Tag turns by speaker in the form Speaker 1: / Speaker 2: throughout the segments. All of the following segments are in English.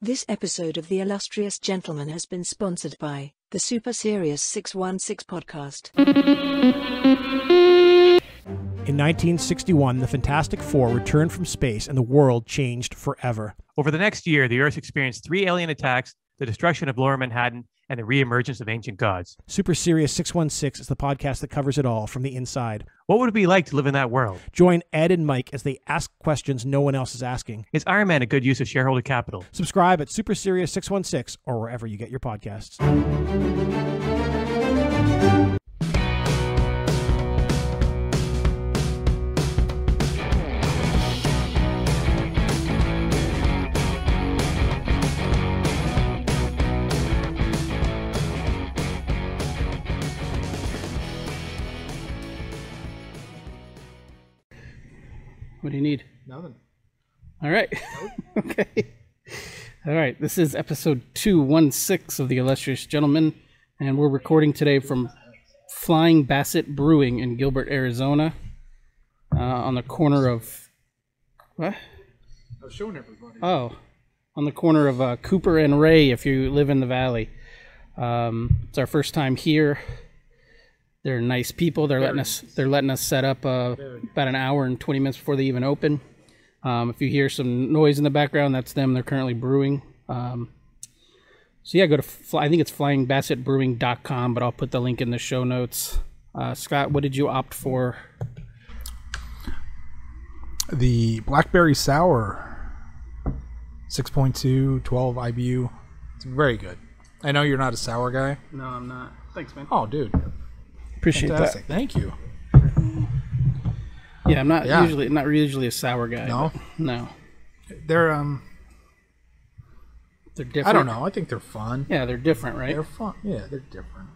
Speaker 1: This episode of The Illustrious Gentlemen has been sponsored by the Super Serious 616 podcast.
Speaker 2: In 1961, the Fantastic Four returned from space and the world changed forever.
Speaker 3: Over the next year, the Earth experienced 3 alien attacks, the destruction of Lower Manhattan, and the re-emergence of ancient gods.
Speaker 2: Super Serious 616 is the podcast that covers it all from the inside.
Speaker 3: What would it be like to live in that world?
Speaker 2: Join Ed and Mike as they ask questions no one else is asking.
Speaker 3: Is Iron Man a good use of shareholder capital?
Speaker 2: Subscribe at Super Serious 616 or wherever you get your podcasts.
Speaker 4: What do you need?
Speaker 5: Nothing.
Speaker 4: All right. Okay. All right. This is episode 216 of the Illustrious Gentlemen, and we're recording today from Flying Basset Brewing in Gilbert, Arizona, on the corner of what?
Speaker 5: I was showing everybody.
Speaker 4: Oh, on the corner of Cooper and Ray. If you live in the valley, it's our first time here. They're nice people. They're letting us set up about an hour and 20 minutes before they even open. If you hear some noise in the background, that's them. They're currently brewing. So yeah, go to I think it's flyingbassetbrewing.com, but I'll put the link in the show notes. Scott, what did you opt for?
Speaker 5: The Blackberry Sour 6.2 12 IBU. It's very good. I know you're not a sour guy.
Speaker 4: No, I'm not. Thanks, man.
Speaker 5: Oh, dude.
Speaker 4: Appreciate
Speaker 5: Fantastic. Thank you.
Speaker 4: that. Yeah, I'm not usually a sour guy.
Speaker 5: No?
Speaker 4: No.
Speaker 5: They're
Speaker 4: different.
Speaker 5: I don't know. I think they're fun.
Speaker 4: Yeah, they're different, right?
Speaker 5: They're fun. Yeah, they're different.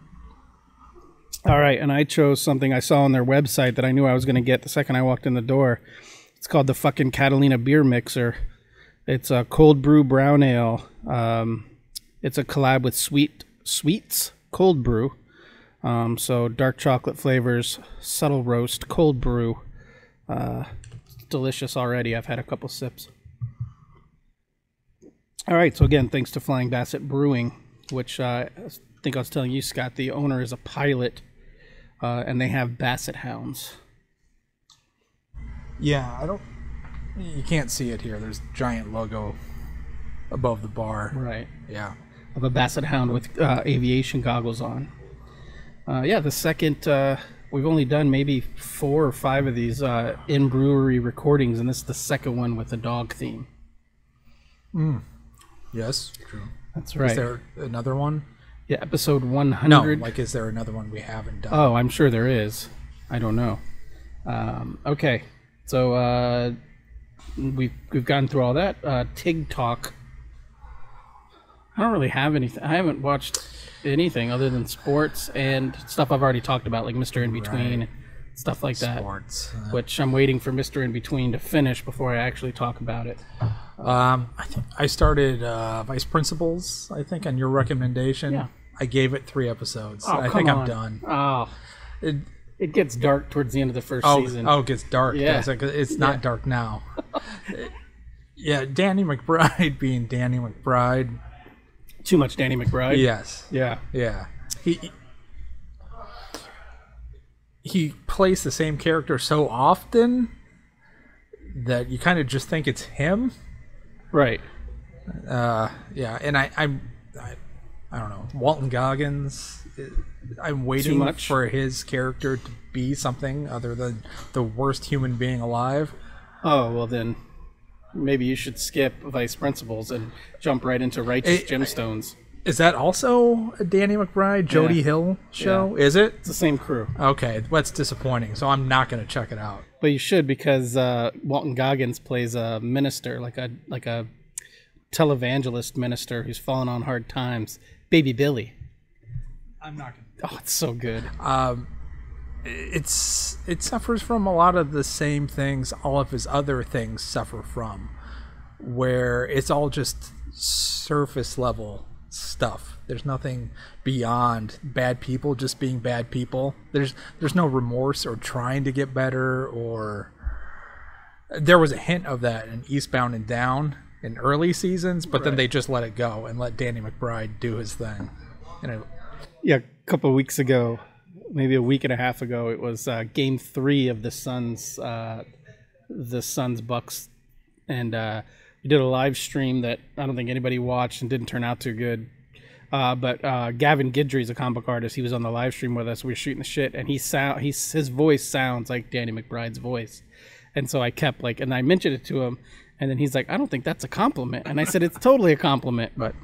Speaker 4: All right, and I chose something I saw on their website that I knew I was going to get the second I walked in the door. It's called the fucking Catalina Beer Mixer. It's a cold brew brown ale. It's a collab with Sweets Cold Brew. So dark chocolate flavors, subtle roast, cold brew. It's delicious already. I've had a couple sips. All right, so again, thanks to Flying Basset Brewing, which I think I was telling you, Scott, the owner is a pilot, and they have basset hounds.
Speaker 5: Yeah, you can't see it here. There's a giant logo above the bar.
Speaker 4: Right.
Speaker 5: Yeah.
Speaker 4: Of a basset hound with aviation goggles on. Yeah, the second, we've only done maybe 4 or 5 of these in brewery recordings, and this is the second one with a dog theme.
Speaker 5: Yes, true.
Speaker 4: That's right.
Speaker 5: Is there another one?
Speaker 4: Yeah, episode 100.
Speaker 5: No, is there another one we haven't done?
Speaker 4: Oh, I'm sure there is. I don't know. Okay, so we've gone through all that. TIG Talk. I don't really have anything. I haven't watched anything other than sports and stuff I've already talked about, like Mr. In Between, and stuff like that.
Speaker 5: Sports.
Speaker 4: Which I'm waiting for Mr. In Between to finish before I actually talk about it.
Speaker 5: I think I started Vice Principals, I think, on your recommendation.
Speaker 4: Yeah.
Speaker 5: I gave it 3 episodes.
Speaker 4: Oh,
Speaker 5: I
Speaker 4: come
Speaker 5: think
Speaker 4: on.
Speaker 5: I'm done.
Speaker 4: Oh, it gets dark towards the end of the first season.
Speaker 5: Oh, it gets dark.
Speaker 4: Yeah.
Speaker 5: It's not dark now. Yeah, Danny McBride being Danny McBride.
Speaker 4: Too much Danny McBride.
Speaker 5: Yes.
Speaker 4: Yeah.
Speaker 5: Yeah. He plays the same character so often that you kind of just think it's him.
Speaker 4: Right.
Speaker 5: Yeah, and I don't know. Walton Goggins. I'm waiting for his character to be something other than the worst human being alive.
Speaker 4: Oh, well then, maybe you should skip Vice Principals and jump right into Righteous Gemstones.
Speaker 5: Is that also a Danny McBride, Jody Hill show? Yeah. Is it?
Speaker 4: It's the same crew.
Speaker 5: Okay, that's disappointing. So I'm not going to check it out.
Speaker 4: But you should, because Walton Goggins plays a minister, like a televangelist minister who's fallen on hard times. Baby Billy.
Speaker 5: I'm not going to.
Speaker 4: Oh, it's so good.
Speaker 5: It suffers from a lot of the same things all of his other things suffer from, where it's all just surface level stuff. There's nothing beyond bad people just being bad people. There's no remorse or trying to get better, or there was a hint of that in Eastbound and Down. in early seasons, but then they just let it go and let Danny McBride do his thing.
Speaker 4: Yeah, a couple of weeks ago, maybe a week and a half ago, it was Game 3 of the Suns Bucks, and we did a live stream that I don't think anybody watched and didn't turn out too good. But Gavin Guidry is a comic book artist. He was on the live stream with us. We were shooting the shit, and his voice sounds like Danny McBride's voice. And so I kept and I mentioned it to him, and then he's like, I don't think that's a compliment. And I said, it's totally a compliment, but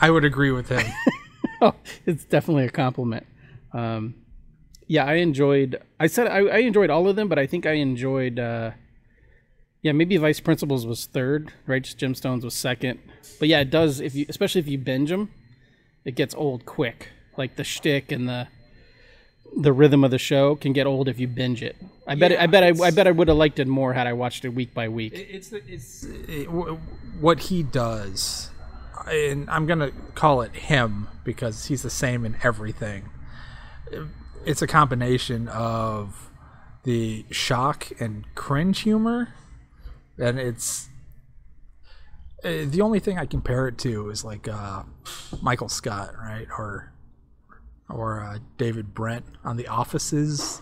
Speaker 5: I would agree with him.
Speaker 4: Oh, it's definitely a compliment. Yeah, I enjoyed all of them, but I think I enjoyed, maybe Vice Principals was third, Righteous Gemstones was second. But yeah, it does, especially if you binge them, it gets old quick. Like the shtick and the rhythm of the show can get old if you binge it. I bet I would have liked it more had I watched it week by week.
Speaker 5: What he does, and I'm gonna call it him because he's the same in everything. It's a combination of the shock and cringe humor, and it's the only thing I compare it to is like Michael Scott, right, or David Brent on The Offices,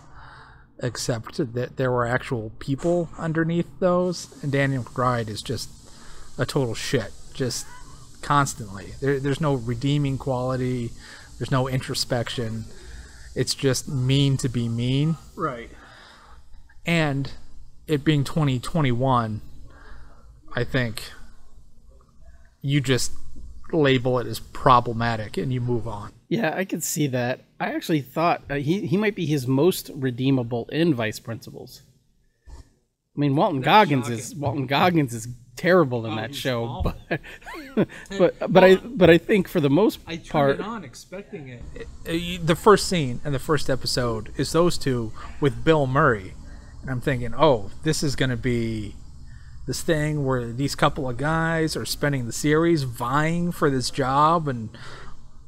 Speaker 5: except that there were actual people underneath those, and Daniel McBride is just a total shit, just constantly. There's no redeeming quality, there's no introspection. It's just mean to be mean.
Speaker 4: Right.
Speaker 5: And it being 2021, I think you just label it as problematic and you move on.
Speaker 4: Yeah, I could see that. I actually thought he might be his most redeemable in Vice Principals. I mean, Walton Goggins is terrible in that show, but I think for the most part, I turned it on expecting
Speaker 5: it. The first scene in the first episode is those two with Bill Murray, and I'm thinking, oh, this is going to be this thing where these couple of guys are spending the series vying for this job and,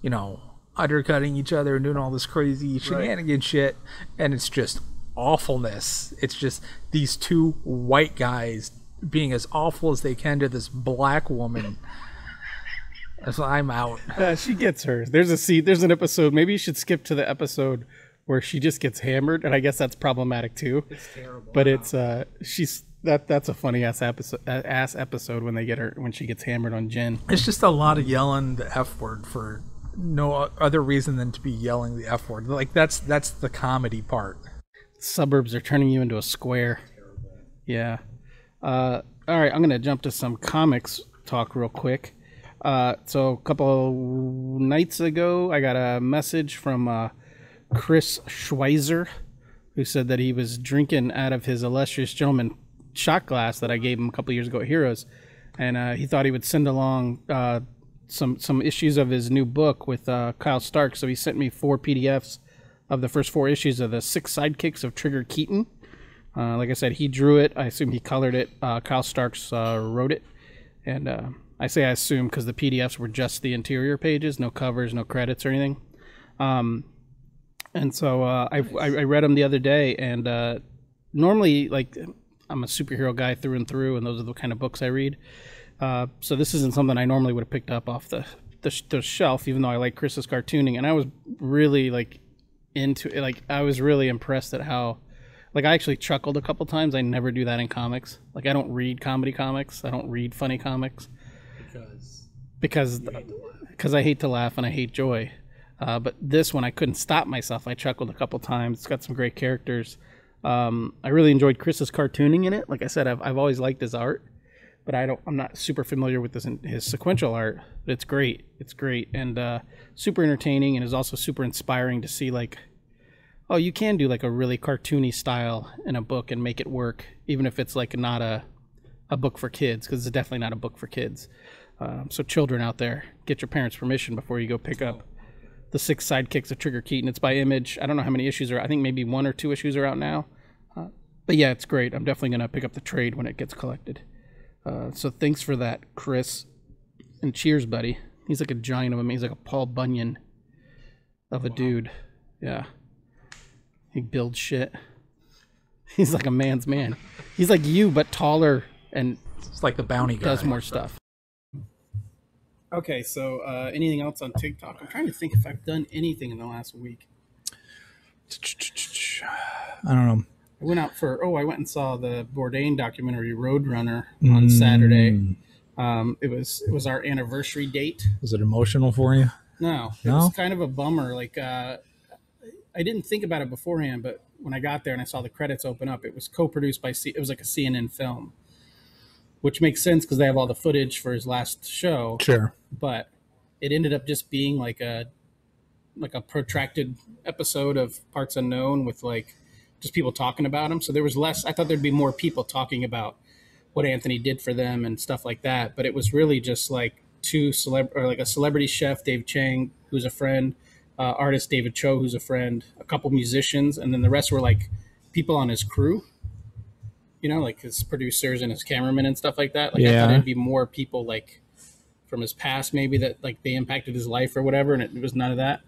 Speaker 5: you know, undercutting each other and doing all this crazy shenanigan shit, and it's just awfulness. It's just these two white guys being as awful as they can to this black woman. So I'm out.
Speaker 4: She gets hers. There's an episode. Maybe you should skip to the episode where she just gets hammered, and I guess that's problematic too. It's terrible. But it's that's a funny ass episode when she gets hammered on gin.
Speaker 5: It's just a lot of yelling the F word for no other reason than to be yelling the F word. Like that's the comedy part.
Speaker 4: Suburbs are turning you into a square. Yeah. All right, I'm going to jump to some comics talk real quick. So a couple nights ago, I got a message from Chris Schweizer, who said that he was drinking out of his Illustrious Gentlemen shot glass that I gave him a couple years ago at Heroes, and he thought he would send along some issues of his new book with Kyle Stark. So he sent me 4 PDFs of the first 4 issues of the 6 Sidekicks of Trigger Keaton. Like I said, he drew it. I assume he colored it. Kyle Starks wrote it. And I say I assume because the PDFs were just the interior pages, no covers, no credits or anything. And so I read them the other day. And normally, like, I'm a superhero guy through and through, and those are the kind of books I read. So this isn't something I normally would have picked up off the shelf, even though I like Chris's cartooning. And I was really, like, into it. Like, I was really impressed at how... Like, I actually chuckled a couple times. I never do that in comics. Like, I don't read comedy comics. I don't read funny comics. Because I hate to laugh and I hate joy. But this one, I couldn't stop myself. I chuckled a couple times. It's got some great characters. I really enjoyed Chris's cartooning in it. Like I said, I've always liked his art. But I'm not super familiar with his sequential art. But it's great. It's great. And super entertaining, and is also super inspiring to see, like, oh, you can do like a really cartoony style in a book and make it work, even if it's like not a book for kids, because it's definitely not a book for kids. So children out there, get your parents' permission before you go pick up the 6 Sidekicks of Trigger Keaton. It's by Image. I don't know how many issues are. I think maybe 1 or 2 issues are out now. But yeah, it's great. I'm definitely gonna pick up the trade when it gets collected. So thanks for that, Chris. And cheers, buddy. He's like a giant of him. He's like a Paul Bunyan of a dude. Yeah. He builds shit. He's like a man's man. He's like you, but taller and
Speaker 5: It's like the bounty guy.
Speaker 4: Does more stuff. Okay, so anything else on TIG Talk? I'm trying to think if I've done anything in the last week.
Speaker 5: I don't know.
Speaker 4: I went and saw the Bourdain documentary Roadrunner on Saturday. It was our anniversary date.
Speaker 5: Was it emotional for you?
Speaker 4: No, it was kind of a bummer. Like I didn't think about it beforehand, but when I got there and I saw the credits open up, it was co-produced by it was like a CNN film, which makes sense because they have all the footage for his last show.
Speaker 5: Sure.
Speaker 4: But it ended up just being like a protracted episode of Parts Unknown with like just people talking about him. So there was less. I thought there'd be more people talking about what Anthony did for them and stuff like that. But it was really just like a celebrity chef, Dave Chang, who's a friend, artist David Cho, who's a friend, a couple musicians, and then the rest were like people on his crew. You know, like his producers and his cameramen and stuff like that. Like I thought it'd be more people like from his past, maybe that like they impacted his life or whatever, and it was none of that.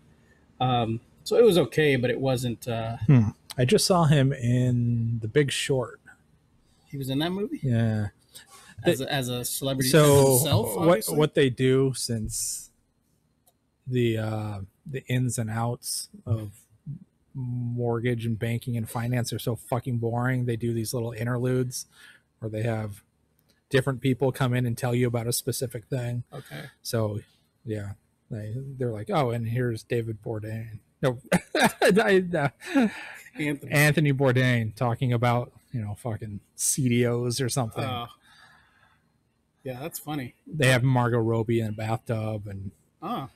Speaker 4: So it was okay, but it wasn't.
Speaker 5: I just saw him in The Big Short.
Speaker 4: He was in that movie.
Speaker 5: Yeah,
Speaker 4: as a celebrity.
Speaker 5: So
Speaker 4: himself,
Speaker 5: what they do, since the ins and outs of mortgage and banking and finance are so fucking boring, they do these little interludes where they have different people come in and tell you about a specific thing.
Speaker 4: Okay.
Speaker 5: So yeah, they're like, oh, and here's David Bourdain. No, Anthony Bourdain talking about, fucking CDOs or something.
Speaker 4: Yeah, that's funny.
Speaker 5: They have Margot Robbie in a bathtub, and
Speaker 4: Now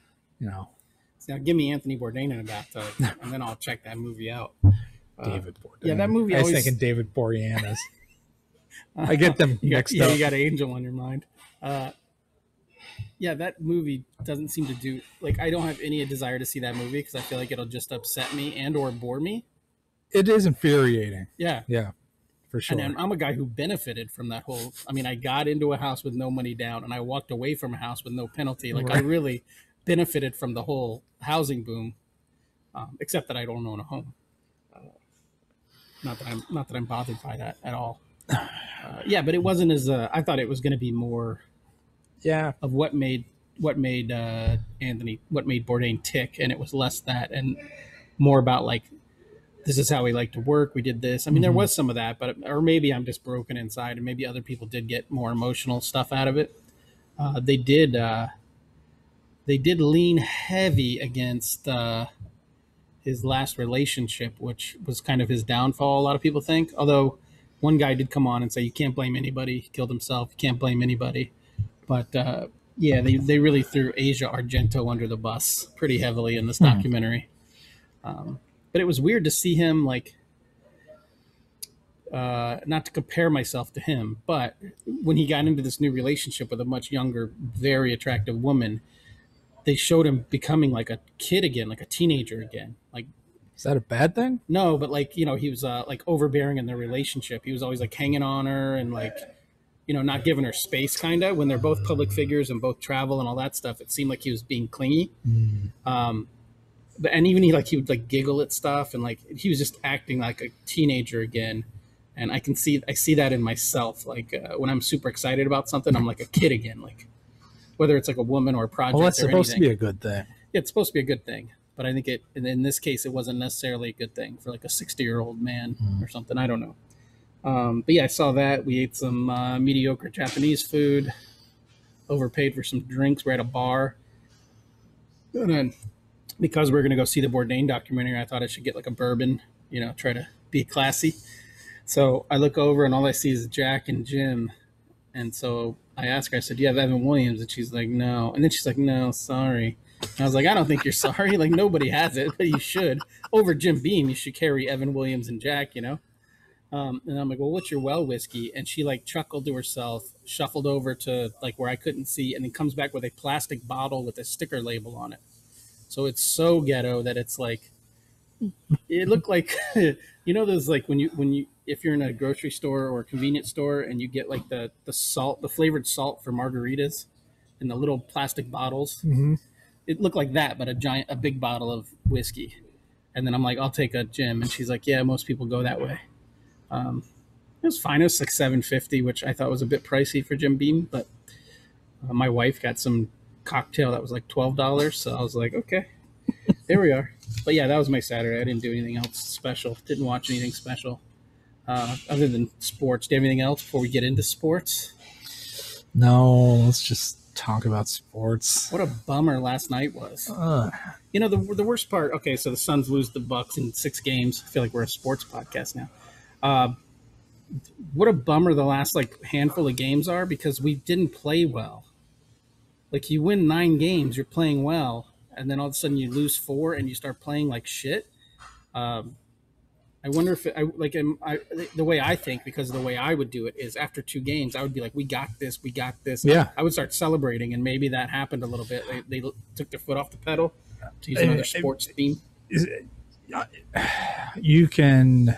Speaker 4: give me Anthony Bourdain in a bathtub, and then I'll check that movie out.
Speaker 5: David Bourdain.
Speaker 4: Yeah, that movie.
Speaker 5: I was thinking David Boreanaz. I get them mixed up.
Speaker 4: Yeah, you got Angel on your mind. Yeah, that movie doesn't seem to do like I don't have any desire to see that movie because I feel like it'll just upset me and or bore me.
Speaker 5: It is infuriating.
Speaker 4: Yeah,
Speaker 5: for sure.
Speaker 4: And I'm a guy who benefited from that whole. I mean, I got into a house with no money down, and I walked away from a house with no penalty. Like I really benefited from the whole housing boom, except that I don't own a home. Not that I'm bothered by that at all. But it wasn't as I thought it was going to be more.
Speaker 5: Yeah.
Speaker 4: Of what made Bourdain tick, and it was less that and more about like this is how we like to work. We did this. I mean, there was some of that, or maybe I'm just broken inside, and maybe other people did get more emotional stuff out of it. They did lean heavy against his last relationship, which was kind of his downfall. A lot of people think, although one guy did come on and say you can't blame anybody. He killed himself. You can't blame anybody. But they really threw Asia Argento under the bus pretty heavily in this documentary. But it was weird to see him like, not to compare myself to him, but when he got into this new relationship with a much younger, very attractive woman, they showed him becoming like a kid again, like a teenager again. Like,
Speaker 5: is that a bad thing?
Speaker 4: No, but like, he was like overbearing in their relationship. He was always like hanging on her and like, not giving her space, kind of. When they're both public figures and both travel and all that stuff, it seemed like he was being clingy. And even he would like giggle at stuff, and like he was just acting like a teenager again. And I see that in myself. Like when I'm super excited about something, I'm like a kid again. Like whether it's like a woman or a project.
Speaker 5: Well, that's supposed to be a good thing.
Speaker 4: Yeah, it's supposed to be a good thing, but I think in this case, it wasn't necessarily a good thing for like a 60-year-old man or something. I don't know. But yeah, I saw that. We ate some mediocre Japanese food, overpaid for some drinks. We're at a bar. And then because we're going to go see the Bourdain documentary, I thought I should get like a bourbon, try to be classy. So I look over and all I see is Jack and Jim. And so I asked her, I said, do you have Evan Williams? And she's like, no. And then she's like, no, sorry. And I was like, I don't think you're sorry. Like nobody has it, but you should. Over Jim Beam, you should carry Evan Williams and Jack, And I'm like, well, what's your well whiskey? And she like chuckled to herself, shuffled over to like where I couldn't see, and then comes back with a plastic bottle with a sticker label on it. So it's so ghetto that it's like, it looked like, those like when you if you're in a grocery store or a convenience store and you get like the salt, the flavored salt for margaritas in the little plastic bottles. It looked like that, but a big bottle of whiskey. And then I'm like, I'll take a Jim. And she's like, yeah, most people go that way. It was fine. It was like $7.50, which I thought was a bit pricey for Jim Beam, but my wife got some cocktail that was like $12, so I was like, okay, there we are. But yeah, that was my Saturday. I didn't do anything else special. Didn't watch anything special other than sports. Do you have anything else before we get into sports?
Speaker 5: No, let's just talk about sports.
Speaker 4: What a bummer last night was. You know, the worst part. Okay, so the Suns lose the Bucks in 6 games. I feel like we're a sports podcast now. What a bummer the last like handful of games are, because we didn't play well. Like, you win 9 games, you're playing well, and then all of a sudden you lose 4 and you start playing like shit. I wonder if the way I think, because the way I would do it is after 2 games, I would be like, we got this.
Speaker 5: Yeah.
Speaker 4: I would start celebrating, and maybe that happened a little bit. They took their foot off the pedal, to use another sports theme.
Speaker 5: You can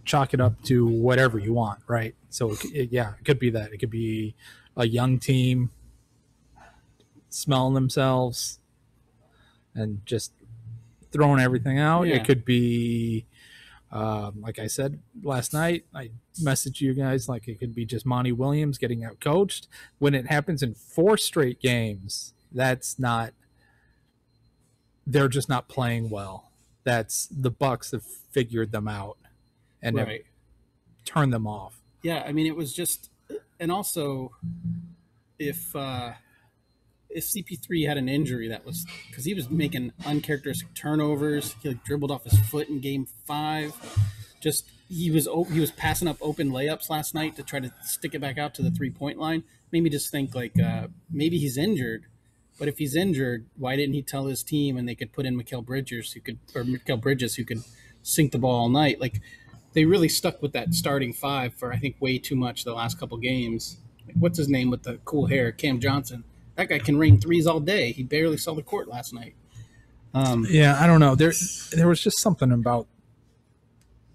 Speaker 5: chalk it up to whatever you want, right? So it could be that. It could be a young team smelling themselves and just throwing everything out.
Speaker 4: Yeah.
Speaker 5: It could be, like I said last night, I messaged you guys, like it could be just Monty Williams getting out coached. When it happens in 4 straight games, they're just not playing well. That's the Bucks have figured them out and have turned them off.
Speaker 4: Yeah, I mean, it was just, and also if CP3 had an injury, that was because he was making uncharacteristic turnovers. He like dribbled off his foot in Game 5. Just he was passing up open layups last night to try to stick it back out to the 3-point line. Made me just think like maybe he's injured. But if he's injured, why didn't he tell his team and they could put in Mikal Bridges who could sink the ball all night? Like, they really stuck with that starting 5 for, I think, way too much the last couple games. Like, what's his name with the cool hair? Cam Johnson. That guy can rain threes all day. He barely saw the court last night.
Speaker 5: Yeah, I don't know. There was just something about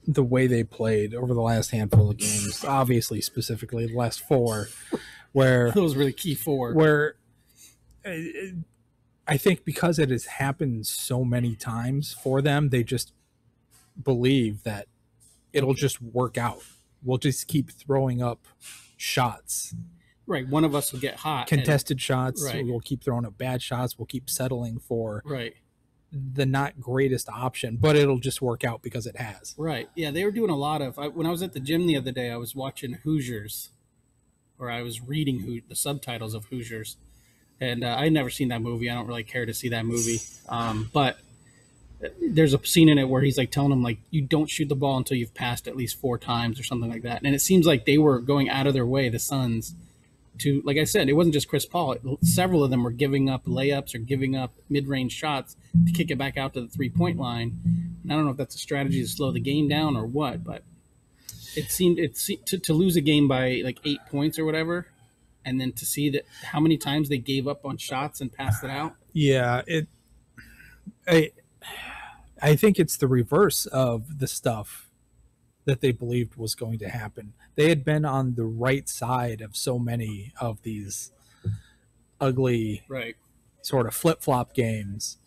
Speaker 5: the way they played over the last handful of games, obviously specifically the last 4, where
Speaker 4: those really key 4.
Speaker 5: Where I think because it has happened so many times for them, they just believe that it'll just work out. We'll just keep throwing up shots.
Speaker 4: Right. One of us will get hot.
Speaker 5: Contested shots.
Speaker 4: Right.
Speaker 5: We'll keep throwing up bad shots. We'll keep settling for
Speaker 4: right.
Speaker 5: the not greatest option, but it'll just work out because it has.
Speaker 4: Right. Yeah, they were doing a lot of when I was at the gym the other day, I was watching Hoosiers, or I was reading the subtitles of Hoosiers. And I'd never seen that movie. I don't really care to see that movie. But there's a scene in it where he's like telling them, like, you don't shoot the ball until you've passed at least 4 times or something like that. And it seems like they were going out of their way, the Suns, to, like I said, it wasn't just Chris Paul. Several of them were giving up layups or giving up mid-range shots to kick it back out to the 3-point line. And I don't know if that's a strategy to slow the game down or what, but it seemed to lose a game by like 8 points or whatever. And then to see that how many times they gave up on shots and passed it out.
Speaker 5: Yeah, I think it's the reverse of the stuff that they believed was going to happen. They had been on the right side of so many of these ugly sort of flip-flop games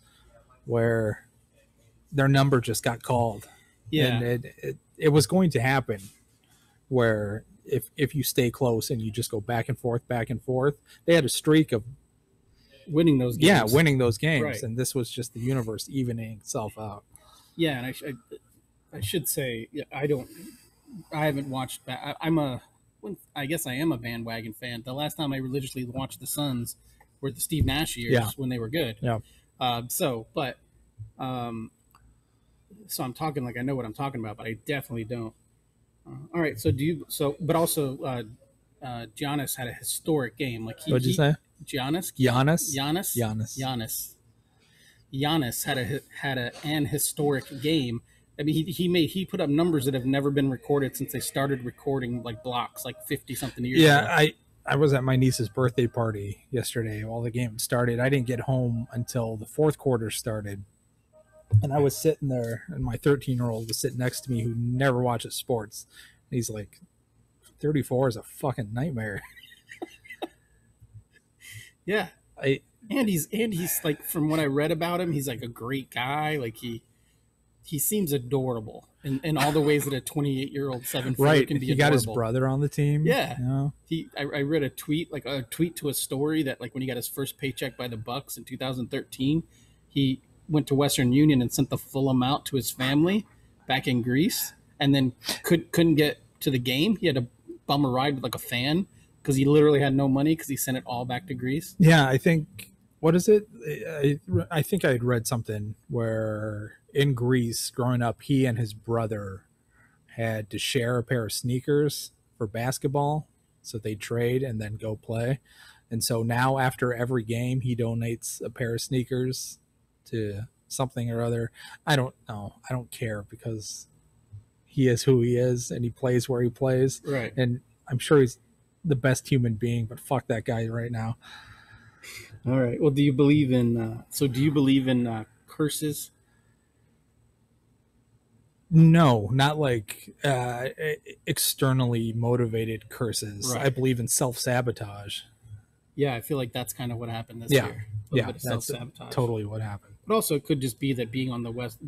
Speaker 5: where their number just got called.
Speaker 4: Yeah.
Speaker 5: And it was going to happen where if you stay close and you just go back and forth, they had a streak of
Speaker 4: winning those games.
Speaker 5: Yeah, winning those games.
Speaker 4: Right.
Speaker 5: And this was just the universe evening itself out.
Speaker 4: Yeah, and I should say, I haven't watched, I guess I am a bandwagon fan. The last time I religiously watched the Suns were the Steve Nash years when they were good.
Speaker 5: Yeah.
Speaker 4: So I'm talking like I know what I'm talking about, but I definitely don't. All right. But also, Giannis had a historic game. Like
Speaker 5: what'd you say?
Speaker 4: Giannis had an historic game. I mean, he put up numbers that have never been recorded since they started recording like blocks like 50 something years ago.
Speaker 5: Yeah, I was at my niece's birthday party yesterday while the game started. I didn't get home until the 4th quarter started. And I was sitting there, and my 13-year-old was sitting next to me who never watches sports. And he's like, 34 is a fucking nightmare.
Speaker 4: Yeah. And he's like, from what I read about him, he's like a great guy. Like he seems adorable. in all the ways that a 28-year-old 7'4"
Speaker 5: Right.
Speaker 4: can be.
Speaker 5: He got his
Speaker 4: adorable.
Speaker 5: brother on the team.
Speaker 4: Yeah.
Speaker 5: You know?
Speaker 4: I read a tweet to a story that like when he got his first paycheck by the Bucks in 2013, he went to Western Union and sent the full amount to his family back in Greece, and then couldn't get to the game. He had to bum a ride with like a fan because he literally had no money because he sent it all back to Greece.
Speaker 5: Yeah, I think, what is it? I think I had read something where in Greece growing up, he and his brother had to share a pair of sneakers for basketball, so they trade and then go play. And so now after every game, he donates a pair of sneakers to something or other. I don't know. I don't care because he is who he is and he plays where he plays.
Speaker 4: Right.
Speaker 5: And I'm sure he's the best human being, but fuck that guy right now.
Speaker 4: All right. Well, do you believe in curses?
Speaker 5: No, not like externally motivated curses.
Speaker 4: Right.
Speaker 5: I believe in self-sabotage.
Speaker 4: Yeah, I feel like that's kind of what happened this
Speaker 5: Yeah.
Speaker 4: year.
Speaker 5: Yeah,
Speaker 4: Bit of
Speaker 5: that's
Speaker 4: self-sabotage.
Speaker 5: totally what happened.
Speaker 4: But also, it could just be that being on the West,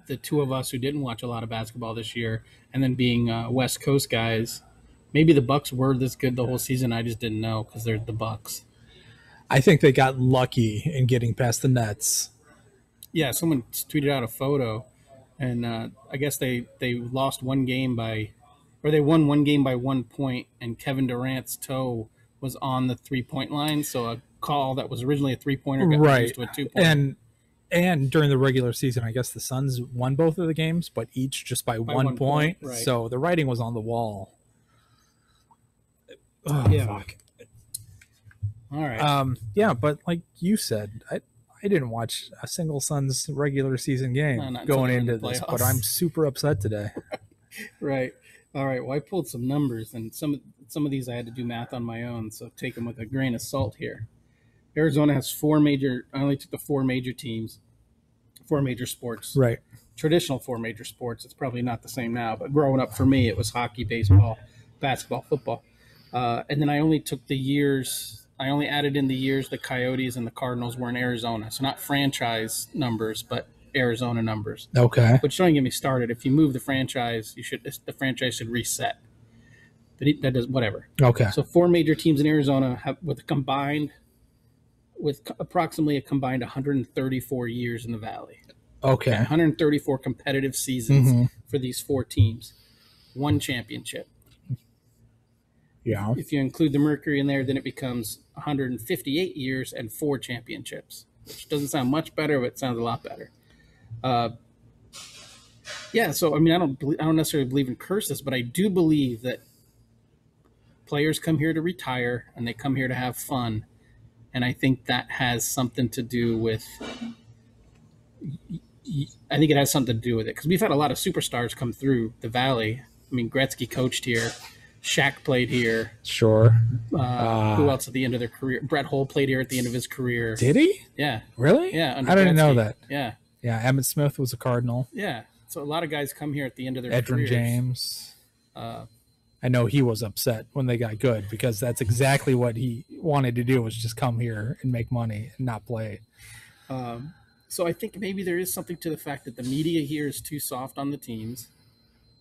Speaker 4: the two of us who didn't watch a lot of basketball this year, and then being West Coast guys, maybe the Bucks were this good the whole season. I just didn't know because they're the Bucks.
Speaker 5: I think they got lucky in getting past the Nets.
Speaker 4: Yeah, someone tweeted out a photo, and I guess they lost one game they won one game by 1 point, and Kevin Durant's toe was on the 3-point line, so a call that was originally a 3-pointer got reduced to a 2-pointer.
Speaker 5: And during the regular season, I guess the Suns won both of the games, but each just by 1 point.
Speaker 4: Right.
Speaker 5: So the writing was on the wall. Oh,
Speaker 4: Yeah.
Speaker 5: fuck.
Speaker 4: All right.
Speaker 5: Yeah, but like you said, I didn't watch a single Suns regular season game
Speaker 4: No, not until
Speaker 5: going
Speaker 4: they're in
Speaker 5: into
Speaker 4: the
Speaker 5: this,
Speaker 4: playoffs.
Speaker 5: but I'm super upset today.
Speaker 4: Right. All right. Well, I pulled some numbers, and some of these I had to do math on my own, so take them with a grain of salt here. Arizona has I only took the four major teams, four major sports.
Speaker 5: Right.
Speaker 4: Traditional four major sports. It's probably not the same now, but growing up for me, it was hockey, baseball, basketball, football. And then I only took the years, I only added in the years the Coyotes and the Cardinals were in Arizona. So not franchise numbers, but Arizona numbers.
Speaker 5: Okay.
Speaker 4: But don't even get me started. If you move the franchise, the franchise should reset. But that does whatever.
Speaker 5: Okay.
Speaker 4: So four major teams in Arizona have with approximately a combined 134 years in the Valley.
Speaker 5: Okay.
Speaker 4: 134 competitive seasons for these four teams. One championship.
Speaker 5: Yeah.
Speaker 4: If you include the Mercury in there, then it becomes 158 years and 4 championships, which doesn't sound much better, but it sounds a lot better. Yeah, so I mean, I don't necessarily believe in curses, but I do believe that players come here to retire and they come here to have fun, and I think that has something to do with. I think it has something to do with it because we've had a lot of superstars come through the Valley. I mean, Gretzky coached here, Shaq played here.
Speaker 5: Sure.
Speaker 4: Who else at the end of their career? Brett Hull played here at the end of his career.
Speaker 5: Did he?
Speaker 4: Yeah.
Speaker 5: Really?
Speaker 4: Yeah. under
Speaker 5: I didn't know
Speaker 4: Gretzky.
Speaker 5: that.
Speaker 4: Yeah.
Speaker 5: Yeah. Emmett Smith was a Cardinal.
Speaker 4: Yeah. So a lot of guys come here at the end of their
Speaker 5: Edrin
Speaker 4: careers.
Speaker 5: James. I know he was upset when they got good because that's exactly what he wanted to do was just come here and make money and not play.
Speaker 4: So I think maybe there is something to the fact that the media here is too soft on the teams.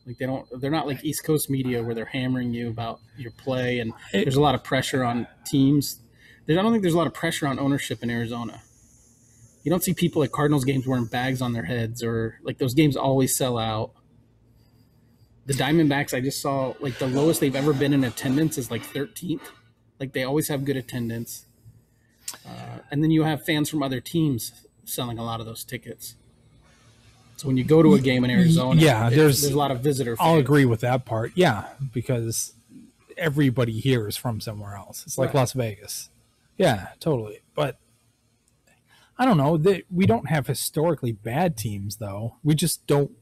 Speaker 4: Like they're not like East Coast media where they're hammering you about your play, and there's a lot of pressure on teams. I don't think there's a lot of pressure on ownership in Arizona. You don't see people at Cardinals games wearing bags on their heads, or like those games always sell out. The Diamondbacks, I just saw like the lowest they've ever been in attendance is like 13th. Like they always have good attendance. And then you have fans from other teams selling a lot of those tickets. So when you go to a game in Arizona,
Speaker 5: Yeah,
Speaker 4: there's a lot of visitor fans.
Speaker 5: I'll agree with that part. Yeah, because everybody here is from somewhere else. It's like
Speaker 4: Right.
Speaker 5: Las Vegas. Yeah, totally. But I don't know. We don't have historically bad teams, though. We just don't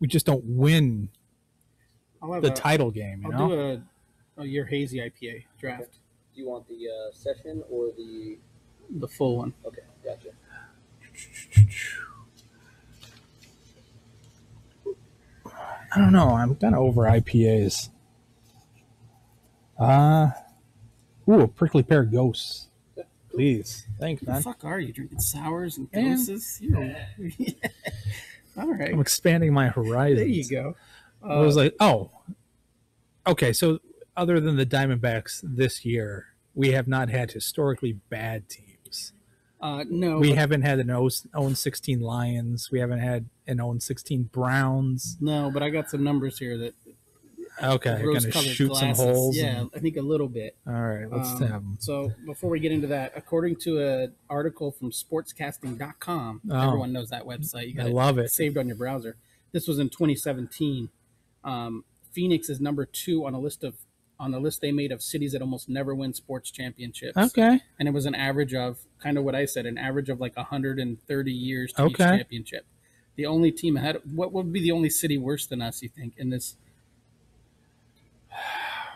Speaker 5: win
Speaker 4: I'll have
Speaker 5: the title game. You
Speaker 4: I'll
Speaker 5: know.
Speaker 4: do a year hazy IPA draft,
Speaker 6: Do you want the session or the...
Speaker 4: the full one.
Speaker 6: Okay, gotcha.
Speaker 5: I don't know. I'm kind of over IPAs. A prickly pear ghosts. Please. Thanks,
Speaker 4: The
Speaker 5: man.
Speaker 4: fuck are you drinking sours and
Speaker 5: Man.
Speaker 4: doses? All right.
Speaker 5: I'm expanding my horizons.
Speaker 4: There you go.
Speaker 5: I was like, oh, okay. So other than the Diamondbacks this year, we have not had historically bad teams.
Speaker 4: No.
Speaker 5: We haven't had an 0-16 Lions. We haven't had an 0-16 Browns.
Speaker 4: No, but I got some numbers here that.
Speaker 5: Okay, going to shoot glasses. Some holes.
Speaker 4: Yeah, I think a little bit.
Speaker 5: All right, let's have them.
Speaker 4: So before we get into that, according to an article from sportscasting.com, everyone knows that website. You got
Speaker 5: love it
Speaker 4: saved on your browser. This was in 2017. Phoenix is number 2 on a list they made of cities that almost never win sports championships.
Speaker 5: Okay.
Speaker 4: And it was an average of kind of what I said, an average of like 130 years to each championship. The only team ahead. What would be the only city worse than us? You think in this?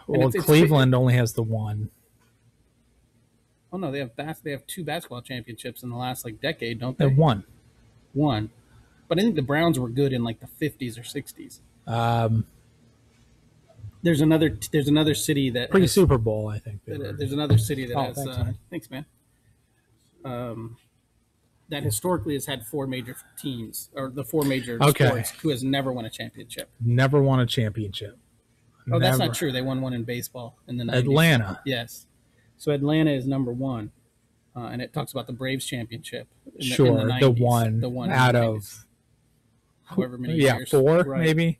Speaker 5: Well, Cleveland only has the one.
Speaker 4: Oh no, they have 2 basketball championships in the last decade, don't they?
Speaker 5: They won.
Speaker 4: One, but I think the Browns were good in like the 50s or 60s. There's another city that
Speaker 5: pre Super Bowl, I think.
Speaker 4: There's another city that has.
Speaker 5: Thanks,
Speaker 4: man. That historically has had 4 major teams or the 4 major sports who has never won a championship.
Speaker 5: Never won a championship.
Speaker 4: Oh, that's not true. They won one in baseball in the 90s.
Speaker 5: Atlanta.
Speaker 4: Yes. So Atlanta is number 1, and it talks about the Braves championship. In
Speaker 5: the
Speaker 4: 90s.
Speaker 5: The one out of
Speaker 4: however many years.
Speaker 5: 4 maybe.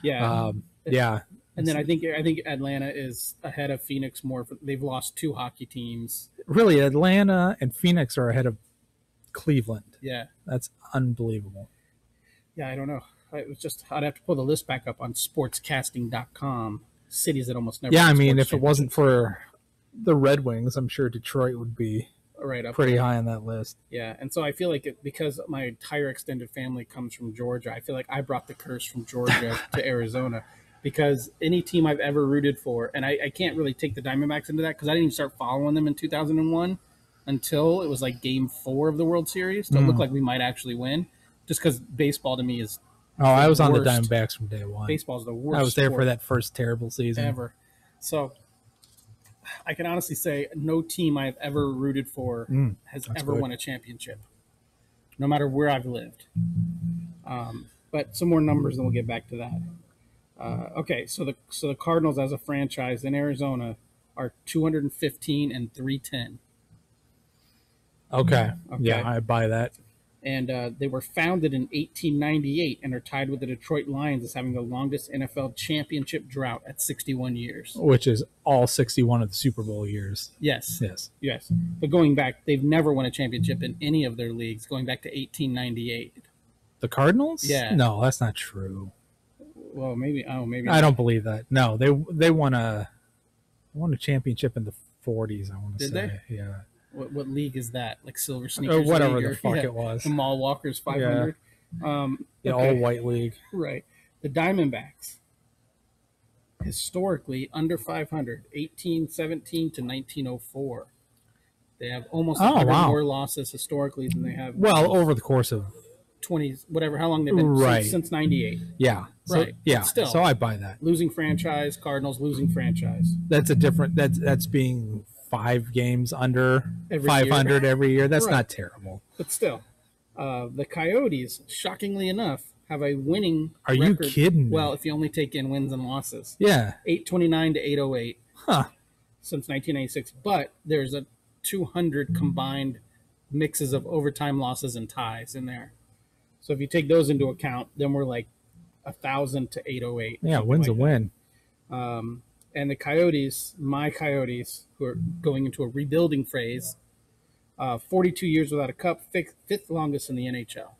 Speaker 4: Yeah.
Speaker 5: Yeah.
Speaker 4: And then I think Atlanta is ahead of Phoenix more. They've lost 2 hockey teams.
Speaker 5: Really, Atlanta and Phoenix are ahead of Cleveland.
Speaker 4: Yeah.
Speaker 5: That's unbelievable.
Speaker 4: Yeah, I don't know. I'd have to pull the list back up on sportscasting.com. Cities that almost never.
Speaker 5: Yeah, I mean, if it wasn't for the Red Wings, I'm sure Detroit would be
Speaker 4: right up
Speaker 5: pretty
Speaker 4: there.
Speaker 5: high on that list.
Speaker 4: Yeah, and so I feel like because my entire extended family comes from Georgia, I feel like I brought the curse from Georgia to Arizona. Because any team I've ever rooted for, and I can't really take the Diamondbacks into that because I didn't even start following them in 2001 until it was like Game 4 of the World Series. So it looked like we might actually win, just because baseball to me is.
Speaker 5: Oh, I was on the Diamondbacks from day one.
Speaker 4: Baseball's the worst.
Speaker 5: I was there for that first terrible season
Speaker 4: ever. So I can honestly say no team I've ever rooted for has ever won a championship, no matter where I've lived. But some more numbers, and we'll get back to that. Okay, so the Cardinals as a franchise in Arizona are 215 and 310.
Speaker 5: Okay. Yeah, I buy that.
Speaker 4: And they were founded in 1898 and are tied with the Detroit Lions as having the longest NFL championship drought at 61 years.
Speaker 5: Which is all 61 of the Super Bowl years.
Speaker 4: Yes. But going back, they've never won a championship in any of their leagues, going back to 1898.
Speaker 5: The Cardinals?
Speaker 4: Yeah.
Speaker 5: No, that's not true.
Speaker 4: Well, maybe.
Speaker 5: I don't believe that. No, they won a championship in the 40s. I want to say.
Speaker 4: Did they?
Speaker 5: Yeah.
Speaker 4: What league is that? Like Silver Sneakers?
Speaker 5: Or whatever the fuck it was.
Speaker 4: The Mall Walkers 500.
Speaker 5: Yeah. The all-white league.
Speaker 4: Right. The Diamondbacks, historically under 500, 1817 to 1904. They have almost 100 more losses historically than they have.
Speaker 5: Well, over the course of
Speaker 4: 20s, whatever, how long they've been since 98.
Speaker 5: Yeah.
Speaker 4: Right.
Speaker 5: Yeah.
Speaker 4: Still,
Speaker 5: so I buy that.
Speaker 4: Losing franchise, Cardinals losing franchise.
Speaker 5: That's being 5 games under 500 every year. That's not terrible.
Speaker 4: But still, the Coyotes, shockingly enough, have a winning
Speaker 5: record.
Speaker 4: You
Speaker 5: kidding me?
Speaker 4: Well, if you only take in wins and losses.
Speaker 5: Yeah.
Speaker 4: 829 to 808.
Speaker 5: Huh.
Speaker 4: Since 1996. But there's a 200 combined mixes of overtime losses and ties in there. So if you take those into account, then we're like 1,000 to 808.
Speaker 5: Yeah, win's a win.
Speaker 4: And the Coyotes, my Coyotes, who are going into a rebuilding phase, 42 years without a cup, fifth longest in the NHL,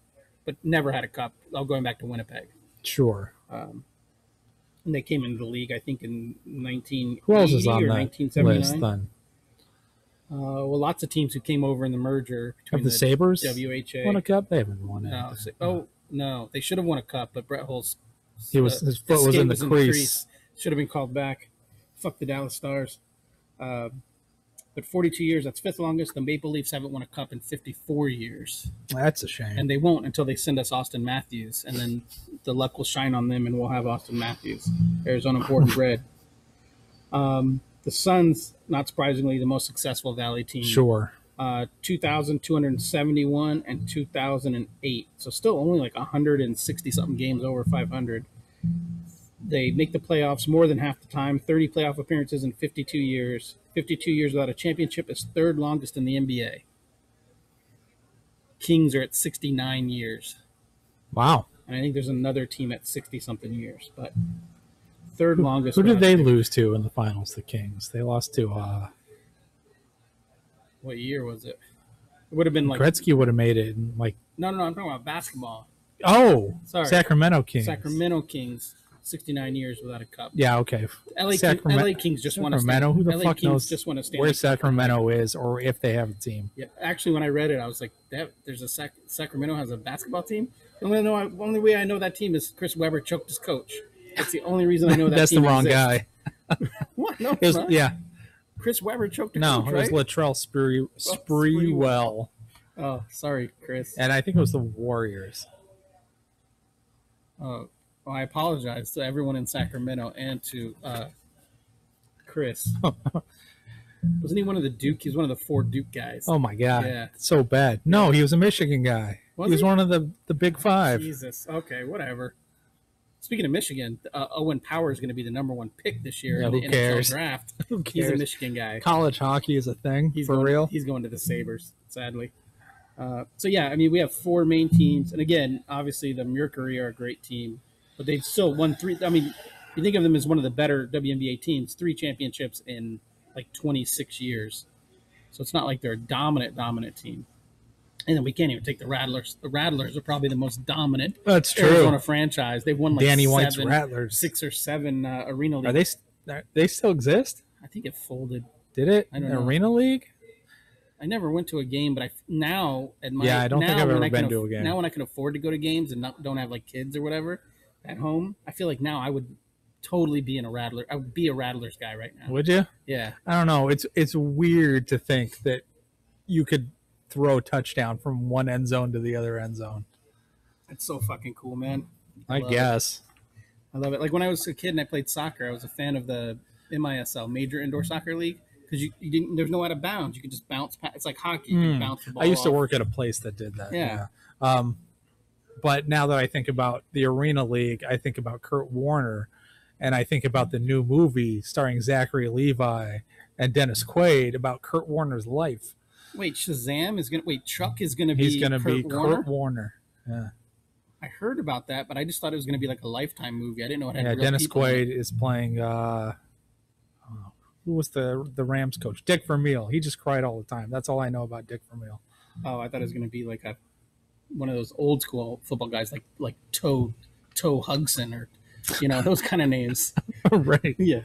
Speaker 4: but never had a cup. All going back to Winnipeg.
Speaker 5: Sure.
Speaker 4: And they came into the league, I think, in 1980
Speaker 5: Who else is on
Speaker 4: or
Speaker 5: that
Speaker 4: 1979.
Speaker 5: list then?
Speaker 4: Well, lots of teams who came over in the merger between
Speaker 5: the Sabres
Speaker 4: WHA.
Speaker 5: Won a cup? They haven't won it.
Speaker 4: No, they should have won a cup, but Brett Hull's
Speaker 5: his foot was in the crease.
Speaker 4: Should have been called back. Fuck the Dallas Stars. But 42 years, that's 5th longest. The Maple Leafs haven't won a cup in 54 years.
Speaker 5: That's a shame.
Speaker 4: And they won't until they send us Austin Matthews. And then the luck will shine on them and we'll have Austin Matthews, Arizona born and bred. The Suns, not surprisingly, the most successful Valley team.
Speaker 5: Sure.
Speaker 4: 2,271 and 2008. So still only like 160 something games over 500. They make the playoffs more than half the time, 30 playoff appearances in 52 years. 52 years without a championship is third longest in the NBA. Kings are at 69 years.
Speaker 5: Wow.
Speaker 4: And I think there's another team at 60-something years. But third longest.
Speaker 5: Who did they lose to in the finals, the Kings? They lost to...
Speaker 4: what year was it? It would have been like...
Speaker 5: Gretzky would have made it in like...
Speaker 4: No, I'm talking about basketball.
Speaker 5: Oh,
Speaker 4: sorry.
Speaker 5: Sacramento Kings.
Speaker 4: Sacramento Kings, 69 years without a cup.
Speaker 5: Yeah, okay.
Speaker 4: LA Kings just won a
Speaker 5: Sacramento. Who the
Speaker 4: LA
Speaker 5: fuck
Speaker 4: Kings
Speaker 5: knows
Speaker 4: just won a Stanley
Speaker 5: where
Speaker 4: Cup.
Speaker 5: Sacramento is or if they have a team?
Speaker 4: Yeah, actually, when I read it, I was like, "There's a Sacramento has a basketball team." The only way I know that team is Chris Webber choked his coach. That's the only reason I know that.
Speaker 5: That's
Speaker 4: team
Speaker 5: the wrong
Speaker 4: exists.
Speaker 5: guy.
Speaker 4: What? No,
Speaker 5: Yeah.
Speaker 4: Chris Webber choked a
Speaker 5: No,
Speaker 4: coach,
Speaker 5: it was
Speaker 4: right?
Speaker 5: Latrell Sprewell.
Speaker 4: Oh, sorry, Chris.
Speaker 5: And I think it was the Warriors.
Speaker 4: Well, I apologize to everyone in Sacramento and to Chris. Wasn't he one of the Duke? He was one of the 4 Duke guys.
Speaker 5: Oh, my God.
Speaker 4: Yeah.
Speaker 5: So bad. No, he was a Michigan guy. He was
Speaker 4: he?
Speaker 5: one of the big 5.
Speaker 4: Jesus. Okay, whatever. Speaking of Michigan, Owen Power is going to be the number 1 pick this year in the NFL draft.
Speaker 5: Who
Speaker 4: He's
Speaker 5: cares?
Speaker 4: a Michigan guy.
Speaker 5: College hockey is a thing, real?
Speaker 4: He's going to the Sabres, sadly. So, yeah, I mean, we have 4 main teams. And, again, obviously the Mercury are a great team. But they've still won 3. I mean, you think of them as one of the better WNBA teams, 3 championships in, like, 26 years. So it's not like they're a dominant team. And then we can't even take the Rattlers. The Rattlers are probably the most dominant
Speaker 5: That's true.
Speaker 4: Arizona franchise. They've won like
Speaker 5: Danny White's Rattlers.
Speaker 4: 6 or 7 Arena League.
Speaker 5: Are they still exist?
Speaker 4: I think it folded.
Speaker 5: Did it?
Speaker 4: I don't know.
Speaker 5: Arena League?
Speaker 4: I never went to a game, but I don't
Speaker 5: think I've ever been to a game.
Speaker 4: Now when I can afford to go to games and don't have like kids or whatever at home, I feel like now I would totally be in a Rattler. I would be a Rattlers guy right now.
Speaker 5: Would you?
Speaker 4: Yeah.
Speaker 5: I don't know. It's weird to think that you could throw a touchdown from one end zone to the other end zone.
Speaker 4: It's so fucking cool, man.
Speaker 5: I guess.
Speaker 4: I love it. Like when I was a kid and I played soccer, I was a fan of the MISL, Major Indoor Soccer League, because you didn't. There's no out of bounds. You could just bounce. It's like hockey. You can bounce the ball.
Speaker 5: I used to
Speaker 4: off.
Speaker 5: work at a place that did that.
Speaker 4: Yeah.
Speaker 5: But now that I think about the Arena League, I think about Kurt Warner, and I think about the new movie starring Zachary Levi and Dennis Quaid about Kurt Warner's life.
Speaker 4: Wait, Shazam is gonna. Wait, Chuck is gonna be.
Speaker 5: He's gonna be
Speaker 4: Warner?
Speaker 5: Kurt Warner. Yeah.
Speaker 4: I heard about that, but I just thought it was gonna be like a Lifetime movie. I didn't know it had.
Speaker 5: Yeah,
Speaker 4: real
Speaker 5: Dennis
Speaker 4: people in it.
Speaker 5: Quaid is playing. Who was the Rams coach? Dick Vermeil. He just cried all the time. That's all I know about Dick Vermeil.
Speaker 4: Oh, I thought it was gonna be like one of those old school football guys, like Toe Hugson or, those kind of names.
Speaker 5: Right.
Speaker 4: Yeah.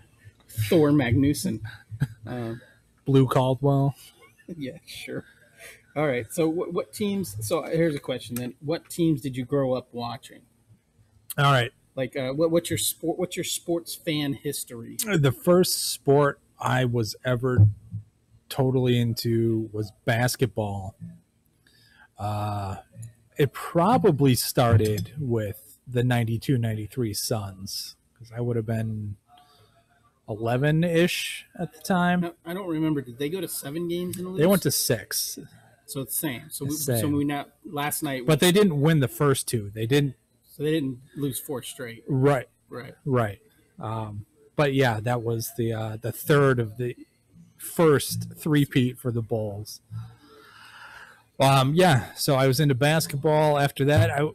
Speaker 4: Thor Magnuson.
Speaker 5: Blue Caldwell.
Speaker 4: Yeah, sure. All right. So what teams? So here's a question then. What teams did you grow up watching?
Speaker 5: All right.
Speaker 4: Like, what's your sport? What's your sports fan history?
Speaker 5: The first sport I was ever totally into was basketball. It probably started with the 92-93 Suns because I would have been 11-ish at the time.
Speaker 4: No, I don't remember. Did they go to 7 games in the league?
Speaker 5: They went to 6.
Speaker 4: So it's same. So
Speaker 5: Same.
Speaker 4: we now last night.
Speaker 5: But they didn't win the first 2. They didn't.
Speaker 4: So they didn't lose 4 straight.
Speaker 5: Right.
Speaker 4: Right.
Speaker 5: But yeah, that was the third of the first three-peat for the Bulls. Yeah, so I was into basketball. After that,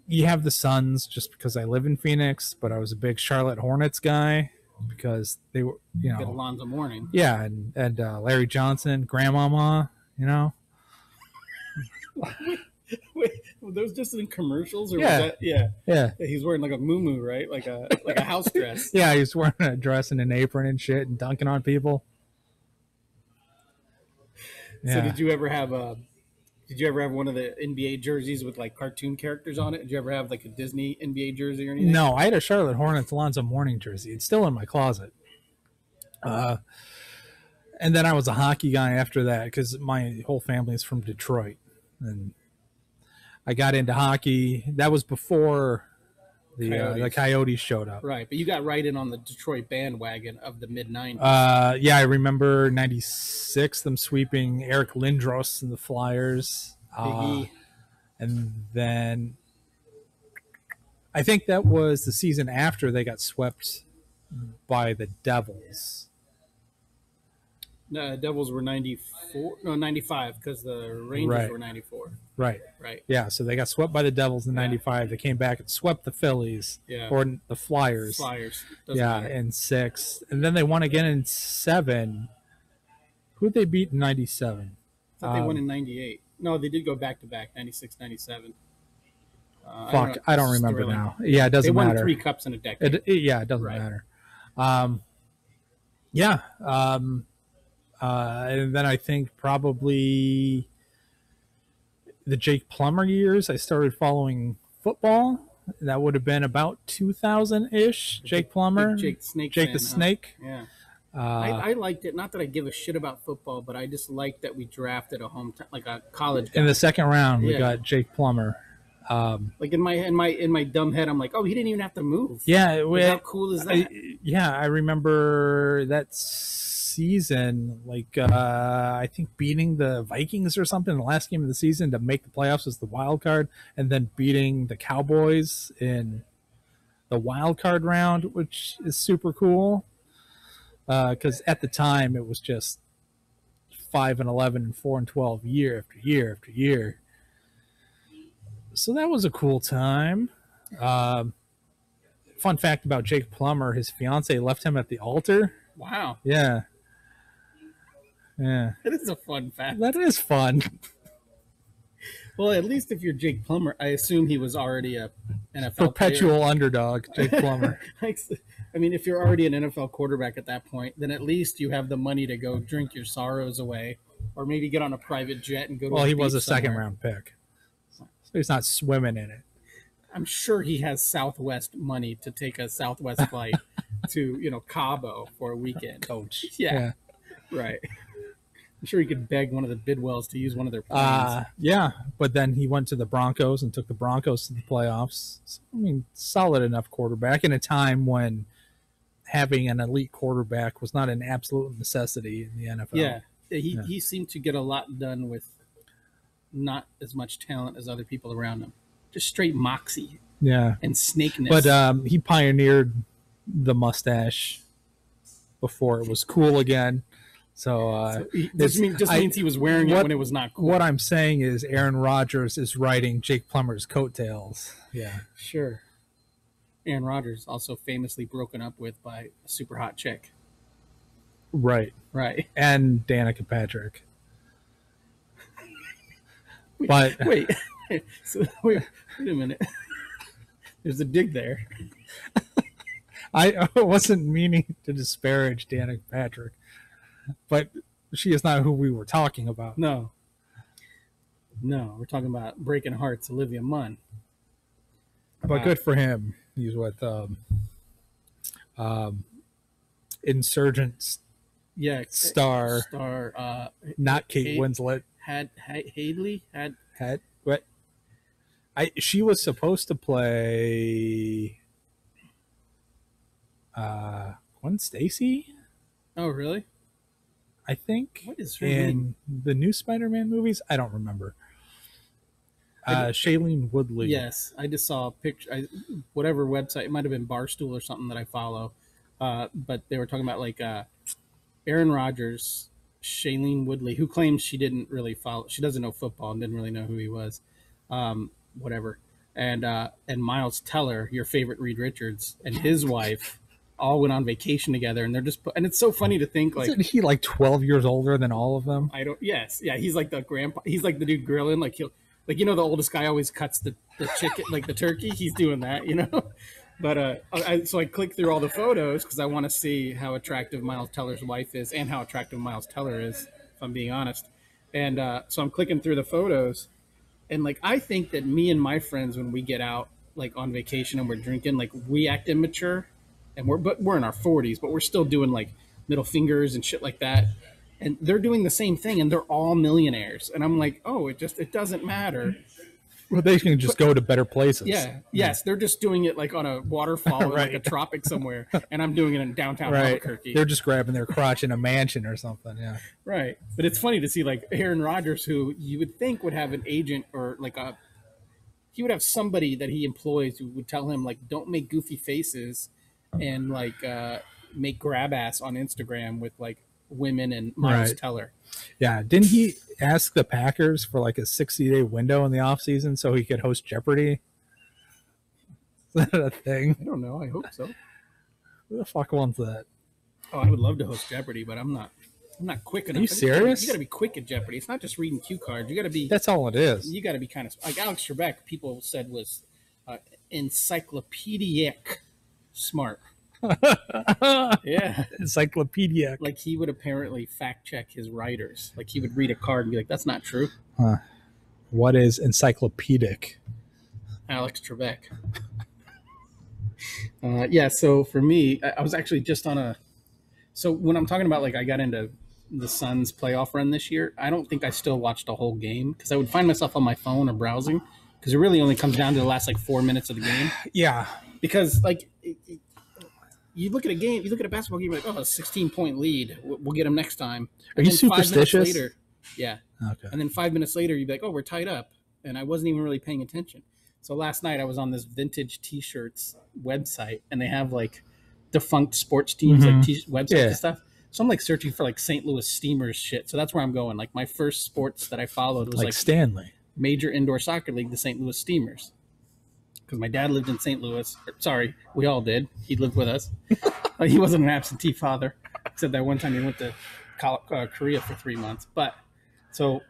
Speaker 5: you have the Suns just because I live in Phoenix, but I was a big Charlotte Hornets guy because they were,
Speaker 4: Get Alonzo Mourning.
Speaker 5: Yeah, and Larry Johnson, Grandmama,
Speaker 4: Wait, were those just in commercials or
Speaker 5: Yeah.
Speaker 4: was that? Yeah.
Speaker 5: Yeah.
Speaker 4: He's wearing like a muumuu, right? Like a house dress.
Speaker 5: Yeah, he was wearing a dress and an apron and shit and dunking on people.
Speaker 4: So
Speaker 5: Yeah.
Speaker 4: did you ever have one of the NBA jerseys with like cartoon characters on it? Did you ever have like a Disney NBA jersey or anything?
Speaker 5: No, I had a Charlotte Hornets Alonzo Mourning jersey. It's still in my closet. And then I was a hockey guy after that because my whole family is from Detroit. And I got into hockey. That was before the Coyotes showed up.
Speaker 4: Right, but you got right in on the Detroit bandwagon of the mid-90s.
Speaker 5: Yeah, I remember 96, them sweeping Eric Lindros and the Flyers. And then I think that was the season after they got swept by the Devils.
Speaker 4: No, Devils were 95, because the Rangers were 94.
Speaker 5: Right. Yeah, so they got swept by the Devils in 95. They came back and swept the Phillies, or the Flyers.
Speaker 4: Matter.
Speaker 5: In 6. And then they won again in 7. Who'd they beat in 97?
Speaker 4: I thought they won in 98. No, they did go back-to-back, 96, 97.
Speaker 5: I don't remember now. Yeah, it doesn't matter.
Speaker 4: They won 3 cups in a decade.
Speaker 5: It doesn't matter. And then I think probably the Jake Plummer years, I started following football. That would have been about 2000-ish. Jake Plummer.
Speaker 4: Jake the
Speaker 5: Snake.
Speaker 4: Yeah. I liked it. Not that I give a shit about football, but I just liked that we drafted a college guy.
Speaker 5: In the second round, we got Jake Plummer.
Speaker 4: Like in my dumb head, I'm like, oh, he didn't even have to move.
Speaker 5: Yeah.
Speaker 4: How cool is that?
Speaker 5: I remember that season, I think beating the Vikings or something in the last game of the season to make the playoffs as the wild card, and then beating the Cowboys in the wild card round, which is super cool. Because at the time it was just 5-11 and 4-12 year after year after year. So that was a cool time. Fun fact about Jake Plummer: his fiance left him at the altar.
Speaker 4: Wow.
Speaker 5: Yeah.
Speaker 4: That is a fun fact.
Speaker 5: That is fun.
Speaker 4: Well, at least if you're Jake Plummer, I assume he was already a NFL
Speaker 5: perpetual
Speaker 4: player.
Speaker 5: Underdog, Jake Plummer.
Speaker 4: I mean, if you're already an NFL quarterback at that point, then at least you have the money to go drink your sorrows away, or maybe get on a private jet and go to.
Speaker 5: Well, he was a second-round pick, so he's not swimming in it.
Speaker 4: I'm sure he has Southwest money to take a Southwest flight to Cabo for a weekend.
Speaker 5: Coach.
Speaker 4: Yeah. Right. I'm sure he could beg one of the Bidwells to use one of their planes.
Speaker 5: But then he went to the Broncos and took the Broncos to the playoffs. So, I mean, solid enough quarterback in a time when having an elite quarterback was not an absolute necessity in the NFL.
Speaker 4: Yeah, he seemed to get a lot done with not as much talent as other people around him. Just straight moxie.
Speaker 5: Yeah.
Speaker 4: And snakeness.
Speaker 5: But he pioneered the mustache before it was cool again. So
Speaker 4: this means he was wearing it when it was not cool.
Speaker 5: What I'm saying is Aaron Rodgers is riding Jake Plummer's coattails. Yeah.
Speaker 4: Sure. Aaron Rodgers also famously broken up with by a super hot chick.
Speaker 5: Right. And Danica Patrick.
Speaker 4: Wait a minute. There's a dig there.
Speaker 5: I wasn't meaning to disparage Danica Patrick, but she is not who we were talking about.
Speaker 4: No, we're talking about breaking hearts, Olivia Munn.
Speaker 5: But good for him. He's with Insurgent star, not Kate Winslet. She was supposed to play Gwen Stacy.
Speaker 4: Oh, really?
Speaker 5: I think.
Speaker 4: What is her
Speaker 5: in
Speaker 4: name?
Speaker 5: The new Spider-Man movies? I don't remember. Shailene Woodley.
Speaker 4: Yes, I just saw a picture. Whatever website, it might have been Barstool or something that I follow. But they were talking about Aaron Rodgers, Shailene Woodley, who claims she didn't really follow. She doesn't know football and didn't really know who he was. Whatever. And Miles Teller, your favorite Reed Richards, and his wife all went on vacation together, and they're just and it's so funny to think
Speaker 5: Isn't he 12 years older than all of them?
Speaker 4: He's like the grandpa. He's like the dude grilling, the oldest guy always cuts the chicken, the turkey. He's doing that, But so I clicked through all the photos because I want to see how attractive Miles Teller's wife is and how attractive Miles Teller is, if I'm being honest. And so I'm clicking through the photos, and I think that me and my friends, when we get out on vacation and we're drinking, we act immature, and we're in our 40s, but we're still doing middle fingers and shit like that. And they're doing the same thing, and they're all millionaires. And I'm like, oh, it doesn't matter.
Speaker 5: Well, they can just go to better places.
Speaker 4: Yeah. Yes, they're just doing it like on a waterfall in like a tropic somewhere, and I'm doing it in downtown Albuquerque.
Speaker 5: They're just grabbing their crotch in a mansion or something. Yeah.
Speaker 4: Right. But it's funny to see like Aaron Rodgers, who you would think would have an agent or like he would have somebody that he employs who would tell him like, don't make goofy faces and like make grab ass on Instagram with like women and Miles Teller.
Speaker 5: Yeah. Didn't he ask the Packers for like a 60-day window in the offseason so he could host Jeopardy? Is that a thing?
Speaker 4: I don't know. I hope so.
Speaker 5: Who the fuck wants that?
Speaker 4: Oh, I would love to host Jeopardy, but I'm not quick enough.
Speaker 5: Are you serious?
Speaker 4: You got to be quick at Jeopardy. It's not just reading cue cards. You got to be.
Speaker 5: That's all it is.
Speaker 4: You got to be kind of like Alex Trebek. People said was encyclopedic smart. Yeah,
Speaker 5: encyclopedic.
Speaker 4: Like he would apparently fact check his writers. Like he would read a card and be like, "That's not true."
Speaker 5: Huh. What is encyclopedic?
Speaker 4: Alex Trebek. Yeah. So for me, I was actually just on a. So when I'm talking about like I got into the Suns playoff run this year, I don't think I still watched the whole game because I would find myself on my phone or browsing because it really only comes down to the last like 4 minutes of the game.
Speaker 5: Yeah.
Speaker 4: Because like you look at a game, you look at a basketball game, you're like, oh, a 16-point lead. We'll get them next time.
Speaker 5: Are you superstitious?
Speaker 4: 5 minutes later, yeah.
Speaker 5: Okay.
Speaker 4: And then 5 minutes later, you'd be like, oh, we're tied up. And I wasn't even really paying attention. So last night I was on this vintage T-shirts website, and they have like defunct sports teams, like websites and stuff. So I'm like searching for like St. Louis Steamers shit. So that's where I'm going. Like my first sports that I followed was like
Speaker 5: Stanley.
Speaker 4: Major Indoor Soccer League, the St. Louis Steamers. Because my dad lived in St. Louis. Sorry, we all did. He lived with us. He wasn't an absentee father, except that one time he went to Korea for 3 months. But so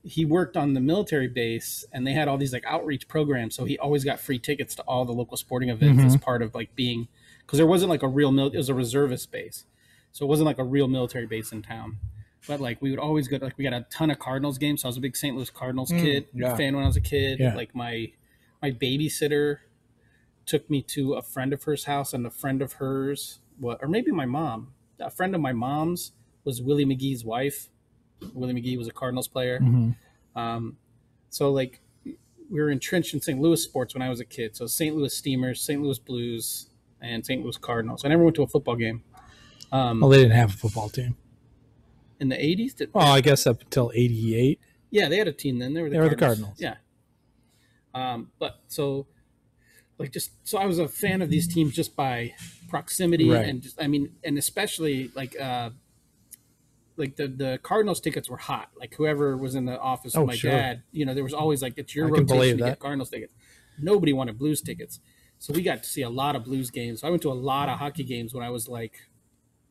Speaker 4: he worked on the military base, and they had all these like outreach programs. So he always got free tickets to all the local sporting events as part of like being, because there wasn't like a real it was a reservist base, so it wasn't like a real military base in town. But like we would always go, like we got a ton of Cardinals games. So I was a big St. Louis Cardinals fan when I was a kid.
Speaker 5: Yeah.
Speaker 4: Like my babysitter took me to a friend of hers house, and a friend of hers, or maybe my mom, a friend of my mom's was Willie McGee's wife. Willie McGee was a Cardinals player. So like we were entrenched in St. Louis sports when I was a kid. So St. Louis Steamers, St. Louis Blues, and St. Louis Cardinals. I never went to a football game.
Speaker 5: Well, they didn't have a football team.
Speaker 4: In the 80s?
Speaker 5: Well, I guess up until 88.
Speaker 4: Yeah, they had a team then. They were the Cardinals. Yeah. But so like so I was a fan of these teams just by proximity and just, I mean, and especially like the Cardinals tickets were hot. Like whoever was in the office with my dad, you know, there was always like, it's your rotation to get Cardinals tickets. Nobody wanted Blues tickets. So we got to see a lot of Blues games. I went to a lot of hockey games when I was like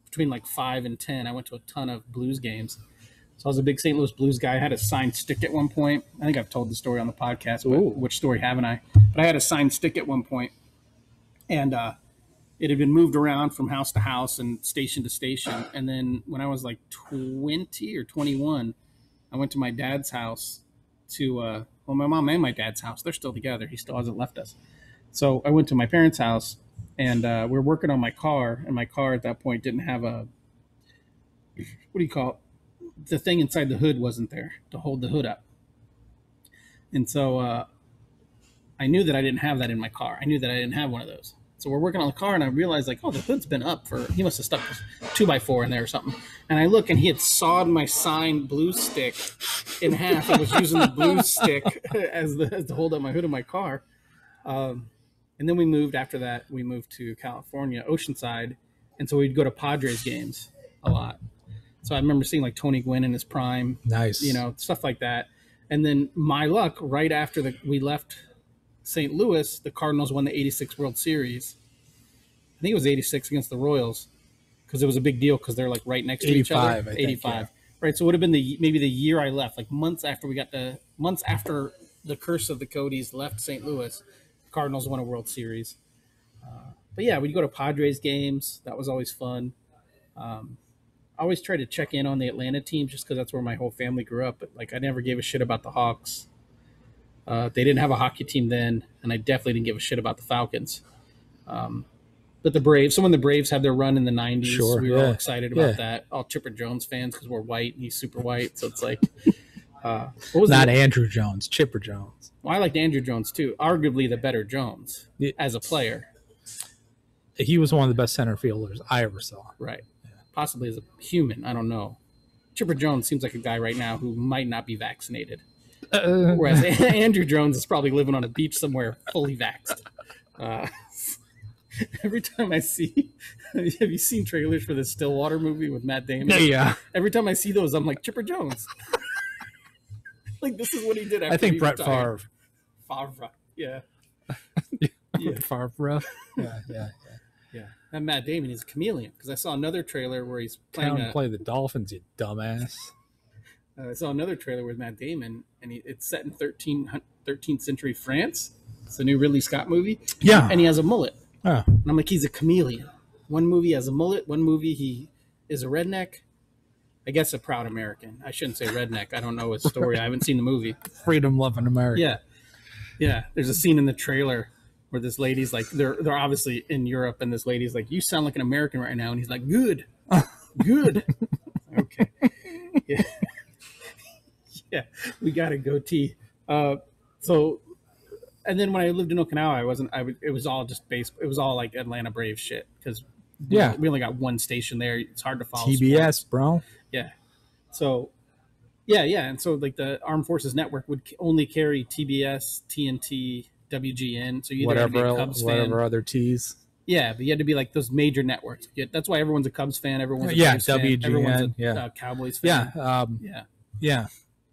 Speaker 4: between like 5 and 10. I went to a ton of Blues games. So I was a big St. Louis Blues guy. I had a signed stick at one point. I think I've told the story on the podcast, but which story haven't I? But I had a signed stick at one point, and it had been moved around from house to house and station to station. And then when I was like 20 or 21, I went to my dad's house to, my mom and my dad's house. They're still together. He still hasn't left us. So I went to my parents' house, and we were working on my car, and my car at that point didn't have what do you call it? The thing inside the hood wasn't there to hold the hood up. And so I knew that I didn't have that in my car. I knew that I didn't have one of those. So we're working on the car, and I realized like, oh, the hood's been up he must have stuck a 2x4 in there or something. And I look, and he had sawed my signed Blues stick in half and was using the Blues stick as to hold up my hood of my car. And then we moved to California, Oceanside. And so we'd go to Padres games a lot. So I remember seeing like Tony Gwynn in his prime.
Speaker 5: Nice.
Speaker 4: You know, stuff like that. And then my luck, right after we left St. Louis, the Cardinals won the 86 World Series. I think it was 86 against the Royals because it was a big deal because they're like right next to each other. 85. Right. So it would have been maybe the year I left, like months after the curse of the Cody's left St. Louis, the Cardinals won a World Series. But yeah, we'd go to Padres games. That was always fun. I always try to check in on the Atlanta team just because that's where my whole family grew up. But like, I never gave a shit about the Hawks. They didn't have a hockey team then, and I definitely didn't give a shit about the Falcons. But the Braves, so when the Braves had their run in the 90s, we were all excited about that. All Chipper Jones fans because we're white and he's super white. So it's like, What was
Speaker 5: Not
Speaker 4: it?
Speaker 5: Andrew Jones, Chipper Jones.
Speaker 4: Well, I liked Andrew Jones too. Arguably the better Jones as a player.
Speaker 5: He was one of the best center fielders I ever saw.
Speaker 4: Right. Possibly as a human. I don't know. Chipper Jones seems like a guy right now who might not be vaccinated. Whereas Andrew Jones is probably living on a beach somewhere fully vaxxed. Every time I see, have you seen trailers for the Stillwater movie with Matt Damon?
Speaker 5: Yeah.
Speaker 4: Every time I see those, I'm like, Chipper Jones. Like, this is what he did after
Speaker 5: I think
Speaker 4: he
Speaker 5: Brett
Speaker 4: retired.
Speaker 5: Favre.
Speaker 4: Yeah.
Speaker 5: Favre. Yeah.
Speaker 4: And Matt Damon is a chameleon, because I saw another trailer where he's playing
Speaker 5: Play the Dolphins, you dumbass.
Speaker 4: I saw another trailer with Matt Damon, and it's set in 13th century France. It's a new Ridley Scott movie.
Speaker 5: Yeah.
Speaker 4: And he has a mullet.
Speaker 5: Oh.
Speaker 4: And I'm like, he's a chameleon. One movie has a mullet. One movie he is a redneck. I guess a proud American. I shouldn't say redneck. I don't know his story. I haven't seen the movie.
Speaker 5: Freedom loving America.
Speaker 4: Yeah. There's a scene in the trailer where this lady's like, they're obviously in Europe, and this lady's like, you sound like an American right now. And he's like, good. Okay. Yeah. We got a goatee. And then when I lived in Okinawa, it was all just it was all like Atlanta Braves shit, because we only got one station there. It's hard to follow
Speaker 5: TBS,
Speaker 4: sports.
Speaker 5: bro.
Speaker 4: Yeah. So, and so like the Armed Forces Network would only carry TBS, TNT, WGN. So you either had to be a Cubs fan.
Speaker 5: Whatever other T's.
Speaker 4: Yeah, but you had to be like those major networks. That's why everyone's a Cubs fan. Everyone's a Braves
Speaker 5: WGN,
Speaker 4: fan. Everyone's a Cowboys fan.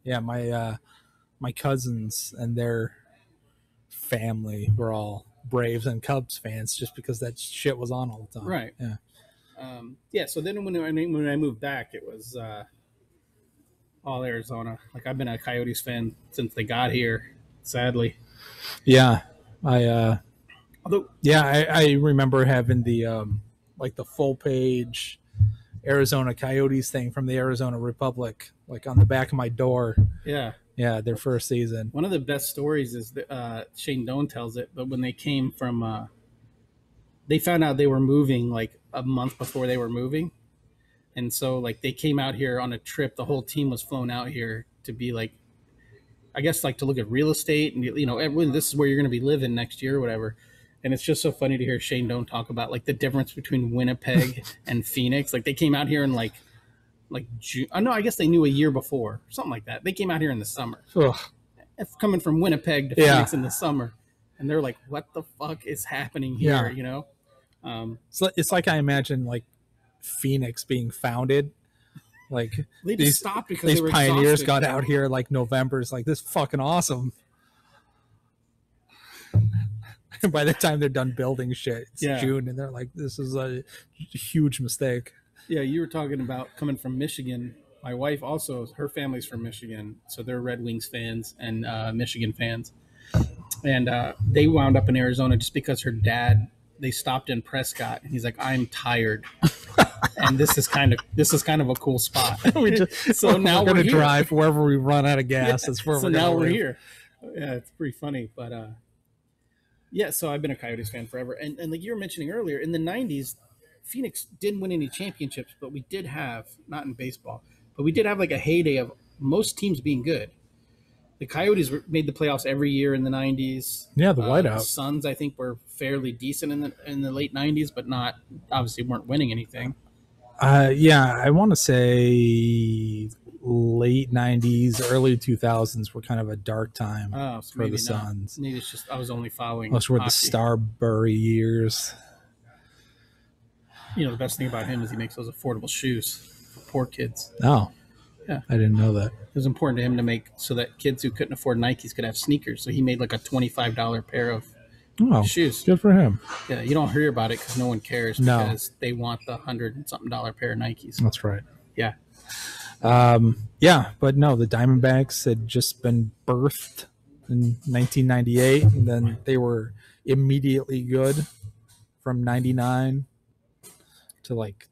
Speaker 5: Yeah. My cousins and their family were all Braves and Cubs fans, just because that shit was on all the time.
Speaker 4: Right.
Speaker 5: Yeah.
Speaker 4: So then when I moved back, it was all Arizona. Like, I've been a Coyotes fan since they got here, sadly.
Speaker 5: Yeah. I remember having the like the full page Arizona Coyotes thing from the Arizona Republic, like on the back of my door. Yeah, their first season.
Speaker 4: One of the best stories is that Shane Doan tells it, but when they came from, they found out they were moving like a month before they were moving. And so like they came out here on a trip. The whole team was flown out here to be like, I guess like to look at real estate and, this is where you're going to be living next year or whatever. And it's just so funny to hear Shane Doan talk about like the difference between Winnipeg and Phoenix. Like they came out here in like June. No, I guess they knew a year before, something like that. They came out here in the summer.
Speaker 5: Ugh.
Speaker 4: Coming from Winnipeg to Phoenix in the summer, and they're like, "What the fuck is happening here?"
Speaker 5: So it's like I imagine like Phoenix being founded. Like
Speaker 4: they just stopped because
Speaker 5: these
Speaker 4: they were
Speaker 5: pioneers
Speaker 4: exhausted.
Speaker 5: got out here like November. It's like, this is fucking awesome. By the time they're done building shit, it's June, and they're like, this is a huge mistake.
Speaker 4: Yeah, you were talking about coming from Michigan. My wife also, her family's from Michigan, so they're Red Wings fans and Michigan fans. And they wound up in Arizona just because her dad, they stopped in Prescott, and he's like, I'm tired. And this is kind of a cool spot. So now we're
Speaker 5: going to
Speaker 4: here.
Speaker 5: drive wherever we run out of gas. That's where we're
Speaker 4: now
Speaker 5: we're
Speaker 4: here. Yeah, it's pretty funny. But so I've been a Coyotes fan forever. And like you were mentioning earlier, in the 90s, Phoenix didn't win any championships, but we did have, not in baseball, but we did have like a heyday of most teams being good. The Coyotes made the playoffs every year in the 90s.
Speaker 5: Yeah, the whiteout.
Speaker 4: The Suns, I think, were fairly decent in the late 90s, but not, obviously weren't winning anything.
Speaker 5: I want to say late 90s, early 2000s were kind of a dark time for the Suns.
Speaker 4: Maybe it's just I was only following
Speaker 5: Those were the Starbury years.
Speaker 4: The best thing about him is he makes those affordable shoes for poor kids.
Speaker 5: Oh,
Speaker 4: yeah.
Speaker 5: I didn't know that.
Speaker 4: It was important to him to make so that kids who couldn't afford Nikes could have sneakers. So he made like a $25 pair of shoes.
Speaker 5: Good for him.
Speaker 4: Yeah, you don't hear about it because no one cares because they want the $100-something pair of Nikes.
Speaker 5: That's right.
Speaker 4: Yeah.
Speaker 5: But no, the Diamondbacks had just been birthed in 1998, and then they were immediately good from 99 to like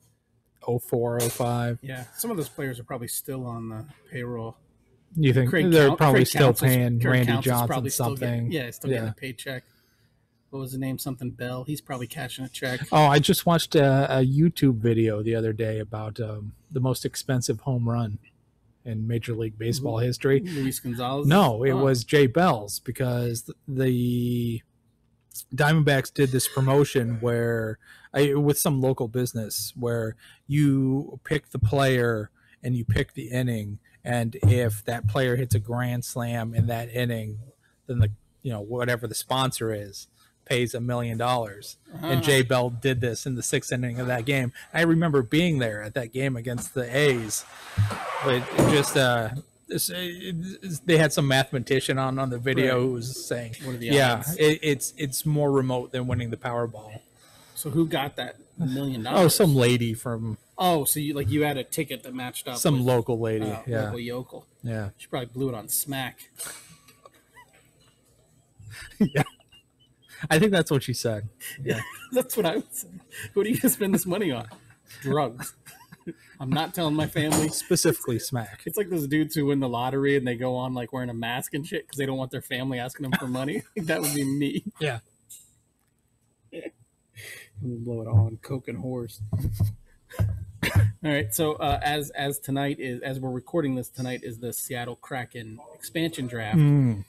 Speaker 5: 04, 05.
Speaker 4: Yeah, some of those players are probably still on the payroll.
Speaker 5: You think they're probably still paying Randy Johnson something?
Speaker 4: Still getting a paycheck. What was the name? Something Bell. He's probably cashing a check.
Speaker 5: Oh, I just watched a YouTube video the other day about the most expensive home run in Major League Baseball history.
Speaker 4: Luis Gonzalez?
Speaker 5: No, it was Jay Bell's, because the Diamondbacks did this promotion where with some local business where you pick the player and you pick the inning, and if that player hits a grand slam in that inning, then whatever the sponsor is pays $1 million. And Jay Bell did this in the 6th inning of that game. I remember being there at that game against the A's. But they had some mathematician on the video who was saying, it's more remote than winning the Powerball.
Speaker 4: So who got that $1 million?
Speaker 5: Oh, some lady from.
Speaker 4: Oh, so you had a ticket that matched up.
Speaker 5: Some local lady,
Speaker 4: local yokel.
Speaker 5: Yeah,
Speaker 4: she probably blew it on smack.
Speaker 5: Yeah, I think that's what she said. Yeah,
Speaker 4: that's what I would say. What are you gonna spend this money on? Drugs. I'm not telling my family.
Speaker 5: Specifically smack.
Speaker 4: It's like those dudes who win the lottery and they go on like wearing a mask and shit because they don't want their family asking them for money. That would be me.
Speaker 5: Yeah.
Speaker 4: We'll blow it all on coke and horse. All right. So as tonight is, as we're recording this, tonight is the Seattle Kraken expansion draft.
Speaker 5: I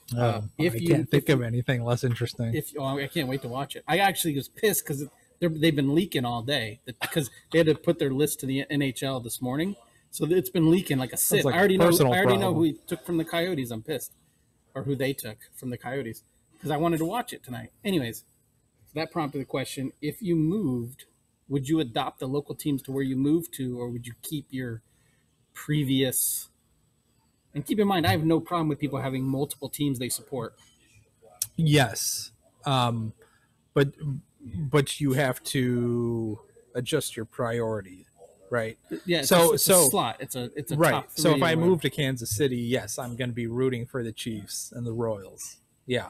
Speaker 5: can't think of anything less interesting.
Speaker 4: I can't wait to watch it. I actually was pissed because they've been leaking all day because they had to put their list to the NHL this morning. So it's been leaking like a sieve.
Speaker 5: Like
Speaker 4: I already know who he took from the Coyotes. I'm pissed, or who they took from the Coyotes, because I wanted to watch it tonight. Anyways, so that prompted the question: if you moved, would you adopt the local teams to where you moved to, or would you keep your previous? And keep in mind, I have no problem with people having multiple teams they support.
Speaker 5: Yes, but you have to adjust your priority, right?
Speaker 4: Yeah.
Speaker 5: It's
Speaker 4: a slot. It's a
Speaker 5: right.
Speaker 4: Top 3
Speaker 5: so if I move to Kansas City, yes, I'm going to be rooting for the Chiefs and the Royals. Yeah,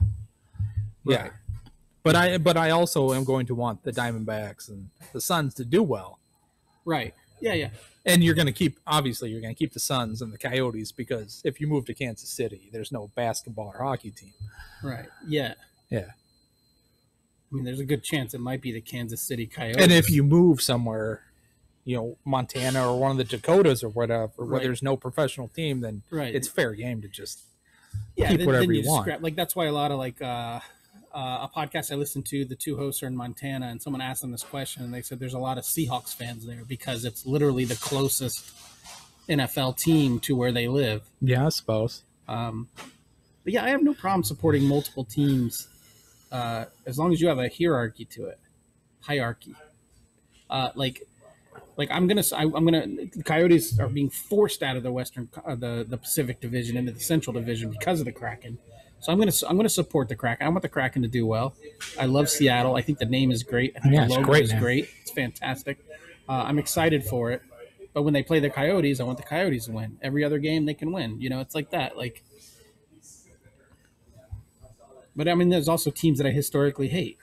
Speaker 5: yeah.
Speaker 4: Right.
Speaker 5: But I also am going to want the Diamondbacks and the Suns to do well.
Speaker 4: Right. Yeah. Yeah.
Speaker 5: And you're going to keep the Suns and the Coyotes, because if you move to Kansas City, there's no basketball or hockey team.
Speaker 4: Right. Yeah.
Speaker 5: Yeah.
Speaker 4: I mean, there's a good chance it might be the Kansas City Coyotes.
Speaker 5: And if you move somewhere, Montana or one of the Dakotas or whatever, where there's no professional team, then it's fair game to just keep whatever you want.
Speaker 4: Like, that's why a lot of a podcast I listened to, the two hosts are in Montana, and someone asked them this question, and they said there's a lot of Seahawks fans there because it's literally the closest NFL team to where they live.
Speaker 5: Yeah, I suppose.
Speaker 4: But yeah, I have no problem supporting multiple teams. As long as you have a hierarchy to it, the Coyotes are being forced out of the the Pacific Division into the Central Division because of the Kraken. So I'm gonna support the Kraken. I want the Kraken to do well. I love Seattle. I think the name is great. I think the logo is great. It's fantastic. I'm excited for it. But when they play the Coyotes, I want the Coyotes to win. Every other game they can win. It's like that. But I mean, there's also teams that I historically hate.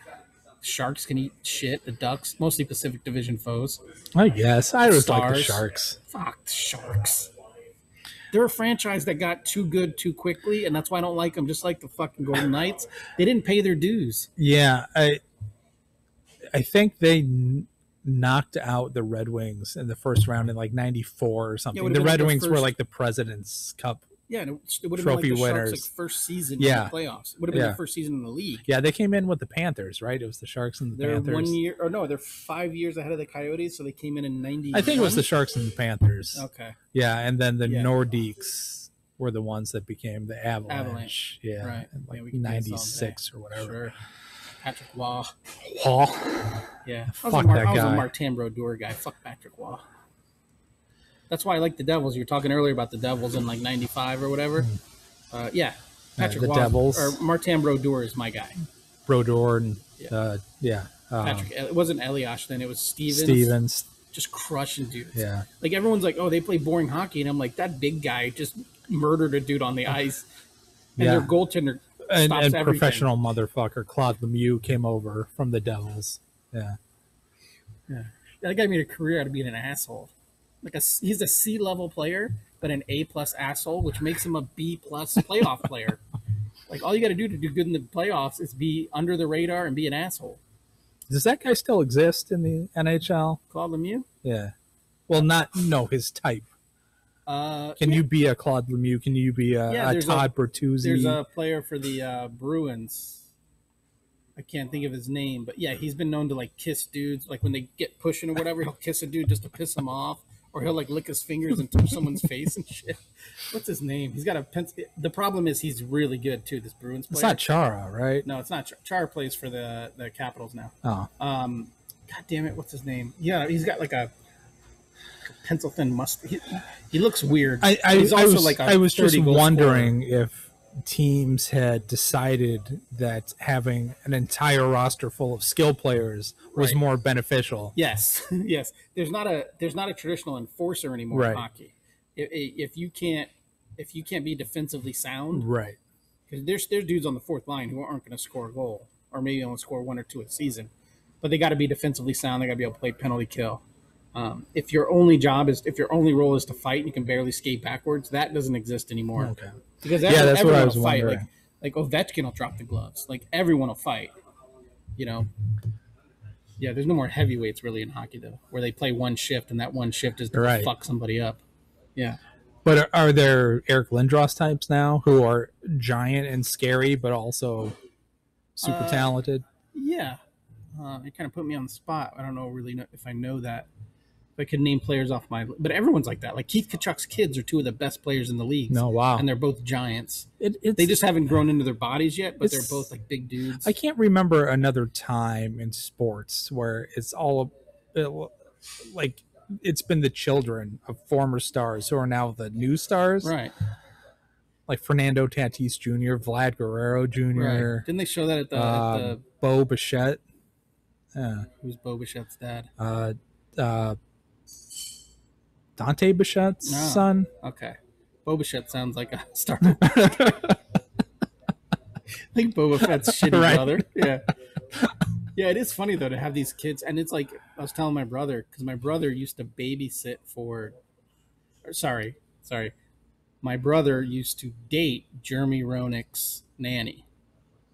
Speaker 4: Sharks can eat shit. The Ducks, mostly Pacific Division foes.
Speaker 5: I guess I always like the Sharks.
Speaker 4: Fuck the Sharks. They're a franchise that got too good too quickly, and that's why I don't like them. Just like the fucking Golden Knights, they didn't pay their dues.
Speaker 5: Yeah, I think they knocked out the Red Wings in the first round in '94 or something. The Red Wings were like the President's Cup.
Speaker 4: Yeah, it would have
Speaker 5: trophy
Speaker 4: been like the
Speaker 5: winners.
Speaker 4: Sharks' first season in the playoffs. It would have been their first season in the league.
Speaker 5: Yeah, they came in with the Panthers, right? It was the Sharks and the Panthers.
Speaker 4: They're 5 years ahead of the Coyotes, so they came in 90.
Speaker 5: I think it was the Sharks and the Panthers.
Speaker 4: Okay.
Speaker 5: Yeah, and then the Nordiques were the ones that became the Avalanche. Yeah,
Speaker 4: right.
Speaker 5: In 96 or whatever.
Speaker 4: Sure. Patrick Waugh. Yeah.
Speaker 5: Fuck that guy.
Speaker 4: I was a Martin Brodeur guy. Fuck Patrick Waugh. That's why I like the Devils. You were talking earlier about the Devils in 95 or whatever. Patrick
Speaker 5: the
Speaker 4: Waugh,
Speaker 5: Devils.
Speaker 4: or Martin Brodeur is my guy.
Speaker 5: Brodeur and
Speaker 4: Patrick. It wasn't Eliash then. It was
Speaker 5: Stevens.
Speaker 4: Just crushing dudes.
Speaker 5: Yeah.
Speaker 4: Like everyone's like, oh, they play boring hockey, and I'm like, that big guy just murdered a dude on the ice, and their goaltender stops everything.
Speaker 5: Professional motherfucker Claude Lemieux came over from the Devils. Yeah.
Speaker 4: That guy made a career out of being an asshole. He's a C-level player, but an A+ asshole, which makes him a B+ playoff player. Like, all you got to do good in the playoffs is be under the radar and be an asshole.
Speaker 5: Does that guy still exist in the NHL?
Speaker 4: Claude Lemieux?
Speaker 5: Yeah. Well, not his type. Can you be a Claude Lemieux? Can you be a Todd Bertuzzi?
Speaker 4: There's a player for the Bruins. I can't think of his name, but yeah, he's been known to like kiss dudes. Like when they get pushing or whatever, he'll kiss a dude just to piss him off, or he'll like lick his fingers and touch someone's face and shit. What's his name? He's got a pencil. The problem is he's really good too. This Bruins player.
Speaker 5: It's not Chara, right?
Speaker 4: No, it's not. Chara plays for the Capitals now.
Speaker 5: Oh,
Speaker 4: God damn it! What's his name? Yeah, he's got like a pencil thin mustache. He looks weird.
Speaker 5: I was just wondering if teams had decided that having an entire roster full of skill players was more beneficial.
Speaker 4: Yes, yes. There's not a traditional enforcer anymore in hockey. If you can't be defensively sound,
Speaker 5: right?
Speaker 4: Because there's dudes on the fourth line who aren't going to score a goal, or maybe only score 1 or 2 a season, but they got to be defensively sound. They got to be able to play penalty kill. If your only role is to fight, and you can barely skate backwards. That doesn't exist anymore.
Speaker 5: Okay.
Speaker 4: Because
Speaker 5: that's what I was
Speaker 4: will fight.
Speaker 5: wondering.
Speaker 4: Like Ovechkin will drop the gloves. Like everyone will fight. You know. Yeah, there's no more heavyweights really in hockey though, where they play one shift and that one shift is to fuck somebody up. Yeah.
Speaker 5: But are there Eric Lindros types now who are giant and scary, but also super talented?
Speaker 4: Yeah. You kind of put me on the spot. I don't know if I know that. I could name players off but everyone's like that. Like Keith Kachuk's kids are 2 of the best players in the league.
Speaker 5: No, wow.
Speaker 4: And they're both giants. They just haven't grown into their bodies yet, but they're both like big dudes.
Speaker 5: I can't remember another time in sports where it's all like it's been the children of former stars who are now the new stars.
Speaker 4: Right.
Speaker 5: Like Fernando Tatis Jr., Vlad Guerrero Jr.
Speaker 4: Right. Didn't they show that at the
Speaker 5: Bo Bichette?
Speaker 4: Who's Bo Bichette's dad?
Speaker 5: Dante Bichette's son.
Speaker 4: Okay. Boba Fett sounds like a Star Wars. I think Boba Fett's shitty brother. Yeah. Yeah, it is funny, though, to have these kids. And it's like, I was telling my brother, because my brother used to babysit sorry. My brother used to date Jeremy Roenick's nanny.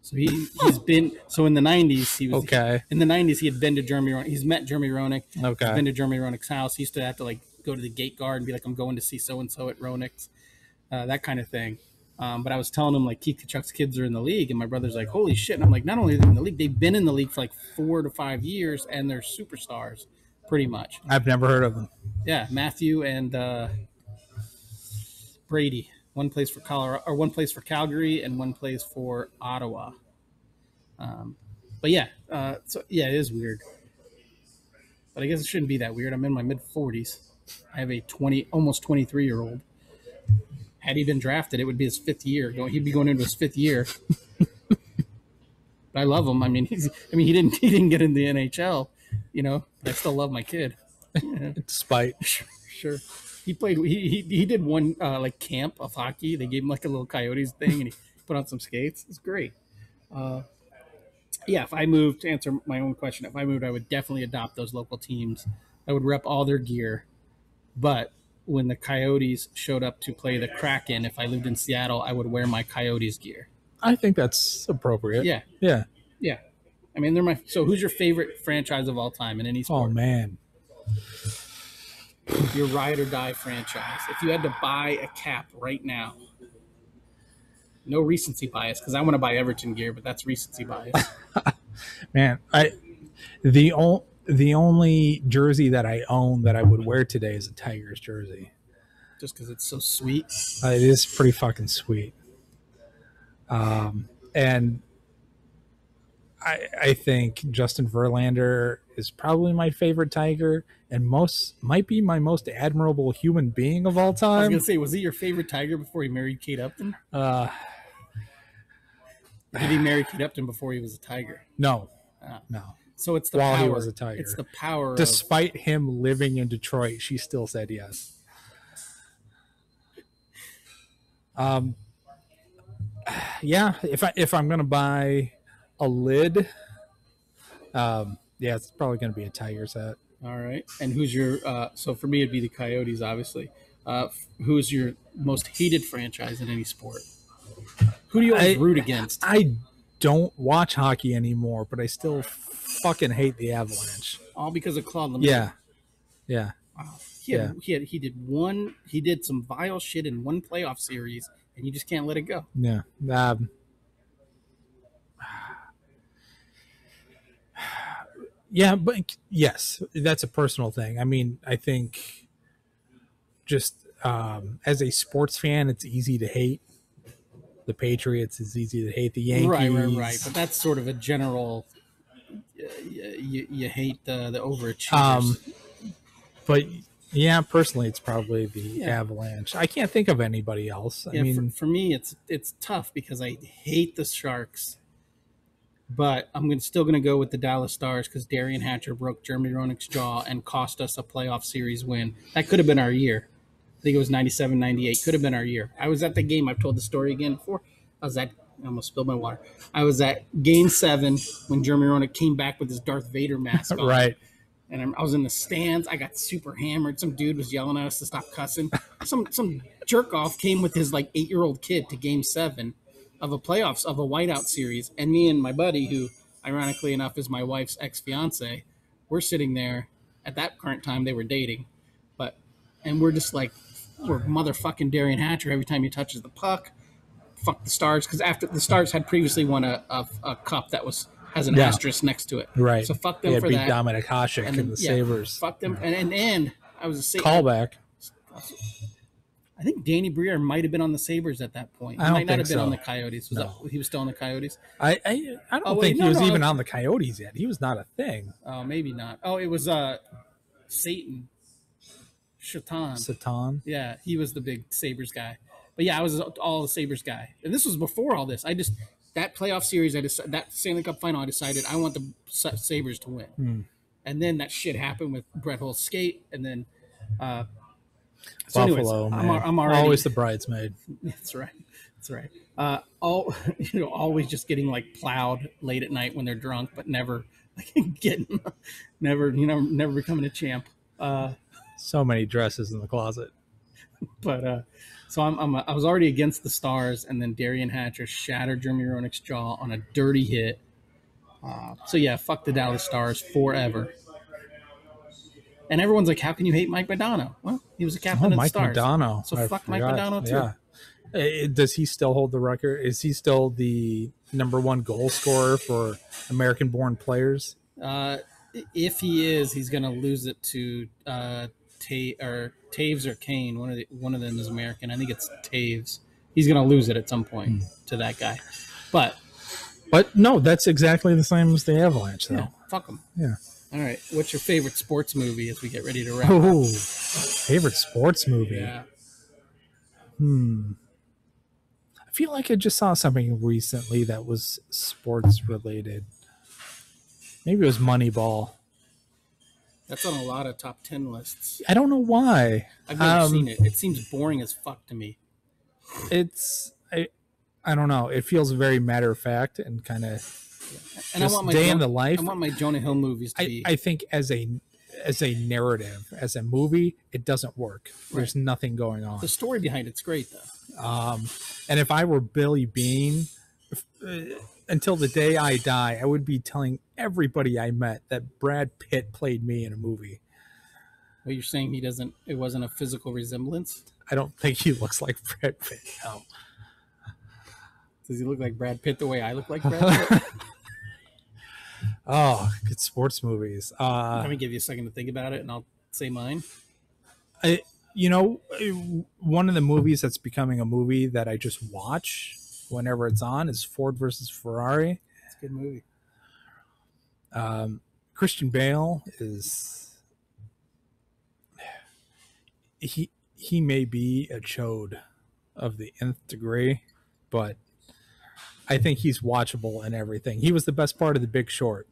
Speaker 4: So he's been in the 90s in the 90s he had been to Jeremy Roenick. He's met Jeremy Roenick.
Speaker 5: Okay.
Speaker 4: He's been to Jeremy Roenick's house. He used to have to like go to the gate guard and be like, I'm going to see so and so at Roenick's, that kind of thing. But I was telling him like Keith Kachuk's kids are in the league, and my brother's like, holy shit! And I'm like, not only are they in the league, they've been in the league for like 4 to 5 years, and they're superstars, pretty much.
Speaker 5: I've never heard of them.
Speaker 4: Yeah, Matthew and Brady. One plays for Colorado, or one plays for Calgary, and one plays for Ottawa. But yeah, so yeah, it is weird. But I guess it shouldn't be that weird. I'm in my mid 40s. I have a almost 23-year-old. Had he been drafted, it would be his 5th year. He'd be going into his 5th year. But I love him. I mean, he didn't get in the NHL, But I still love my kid. Yeah.
Speaker 5: Despite,
Speaker 4: sure. He played. He did one like camp of hockey. They gave him like a little Coyotes thing, and he put on some skates. It's great. Yeah, if I moved, to answer my own question, I would definitely adopt those local teams. I would rep all their gear. But when the Coyotes showed up to play the Kraken, if I lived in Seattle, I would wear my Coyotes gear.
Speaker 5: I think that's appropriate.
Speaker 4: Yeah.
Speaker 5: Yeah.
Speaker 4: Yeah. I mean, they're so who's your favorite franchise of all time in any sport?
Speaker 5: Oh, man.
Speaker 4: Your ride or die franchise. If you had to buy a cap right now, no recency bias, because I want to buy Everton gear, but that's recency bias.
Speaker 5: Man, the only jersey that I own that I would wear today is a Tigers jersey.
Speaker 4: Just because it's so sweet.
Speaker 5: It is pretty fucking sweet. And I think Justin Verlander is probably my favorite Tiger and might be my most admirable human being of all time.
Speaker 4: I was going to say, was he your favorite Tiger before he married Kate Upton? Did he marry Kate Upton before he was a Tiger?
Speaker 5: No. No.
Speaker 4: So it's the
Speaker 5: While
Speaker 4: power.
Speaker 5: he was a Tiger.
Speaker 4: It's the power.
Speaker 5: Despite him living in Detroit, she still said yes. Yeah, if I'm gonna buy a lid, yeah, it's probably gonna be a Tiger set.
Speaker 4: All right. And who's your? So for me, it'd be the Coyotes, obviously. Who's your most hated franchise in any sport? Who do you always root against?
Speaker 5: I don't watch hockey anymore, but I still fucking hate the Avalanche.
Speaker 4: All because of Claude Lemieux.
Speaker 5: Yeah. Yeah.
Speaker 4: Wow. He did some vile shit in one playoff series, and you just can't let it go.
Speaker 5: Yeah. Yeah, but yes, that's a personal thing. I mean, I think just as a sports fan, it's easy to hate the Patriots. It's easy to hate the Yankees.
Speaker 4: Right. But that's sort of a general. You hate the overachievers.
Speaker 5: But yeah, personally, it's probably the Avalanche. I can't think of anybody else. I mean,
Speaker 4: for me, it's tough because I hate the Sharks. But I'm still going to go with the Dallas Stars because Darian Hatcher broke Jeremy Roenick's jaw and cost us a playoff series win. That could have been our year. I think it was 97, 98. Could have been our year. I was at the game. I've told the story again before. I almost spilled my water. I was at Game 7 when Jeremy Roenick came back with his Darth Vader mask on.
Speaker 5: Right.
Speaker 4: And I was in the stands. I got super hammered. Some dude was yelling at us to stop cussing. Some jerk-off came with his, 8-year-old kid to Game 7 of a playoffs of a whiteout series, and me and my buddy, who ironically enough is my wife's ex-fiance, we're sitting there. At that current time they were dating, and we're just like, we're motherfucking Darian Hatcher every time he touches the puck. Fuck the Stars, because after the Stars had previously won a cup that has an asterisk next to it,
Speaker 5: right?
Speaker 4: So fuck them for
Speaker 5: beat
Speaker 4: that.
Speaker 5: Dominic Hasek and the Sabres.
Speaker 4: Fuck them, and I was a
Speaker 5: callback.
Speaker 4: I think Danny Briere might have been on the Sabres at that point. He might not have been on the Coyotes. He was still on the Coyotes?
Speaker 5: I don't think he was even on the Coyotes yet. He was not a thing.
Speaker 4: Oh, maybe not. Oh, it was Satan.
Speaker 5: Satan.
Speaker 4: Yeah, he was the big Sabres guy. But yeah, I was all the Sabres guy. And this was before all this. That playoff series, that Stanley Cup final, I decided I want the Sabres to win. And then that shit happened with Brett Hull's skate, and then
Speaker 5: Buffalo,
Speaker 4: anyways,
Speaker 5: man.
Speaker 4: I'm already
Speaker 5: always the bridesmaid.
Speaker 4: That's right. Always just getting plowed late at night when they're drunk, but never never becoming a champ.
Speaker 5: So many dresses in the closet.
Speaker 4: But so I was already against the Stars, and then Darian Hatcher shattered Jeremy Roenick's jaw on a dirty hit. So yeah, fuck the Dallas Stars forever. And everyone's like, how can you hate Mike Modano? Well, he was a captain of the
Speaker 5: Mike
Speaker 4: Stars.
Speaker 5: Modano.
Speaker 4: So fuck Mike Modano too.
Speaker 5: Yeah. Does he still hold the record? Is he still the #1 goal scorer for American-born players?
Speaker 4: If he is, he's going to lose it to Taves or Kane. One of them is American. I think it's Taves. He's going to lose it at some point to that guy. But
Speaker 5: no, that's exactly the same as the Avalanche, though.
Speaker 4: Yeah, fuck them.
Speaker 5: Yeah.
Speaker 4: All right. What's your favorite sports movie as we get ready to wrap
Speaker 5: up?
Speaker 4: Favorite
Speaker 5: sports movie?
Speaker 4: Yeah.
Speaker 5: I feel like I just saw something recently that was sports related. Maybe it was Moneyball.
Speaker 4: That's on a lot of top 10 lists.
Speaker 5: I don't know why.
Speaker 4: I've never seen it. It seems boring as fuck to me.
Speaker 5: I don't know. It feels very matter of fact and kind of
Speaker 4: and I want my
Speaker 5: day in the life.
Speaker 4: I want my Jonah Hill movies to be.
Speaker 5: I think as a narrative, as a movie, it doesn't work. Right. There's nothing going on.
Speaker 4: The story behind it's great though.
Speaker 5: And if I were Billy Bean, until the day I die, I would be telling everybody I met that Brad Pitt played me in a movie.
Speaker 4: Well, you're saying it wasn't a physical resemblance?
Speaker 5: I don't think he looks like Brad Pitt. No.
Speaker 4: Does he look like Brad Pitt the way I look like Brad Pitt?
Speaker 5: Oh, good sports movies.
Speaker 4: Let me give you a second to think about it, and I'll say mine.
Speaker 5: One of the movies that's becoming a movie that I just watch whenever it's on is Ford versus Ferrari.
Speaker 4: It's a good movie.
Speaker 5: Christian Bale is he may be a chode of the nth degree, but I think he's watchable in everything. He was the best part of The Big Short.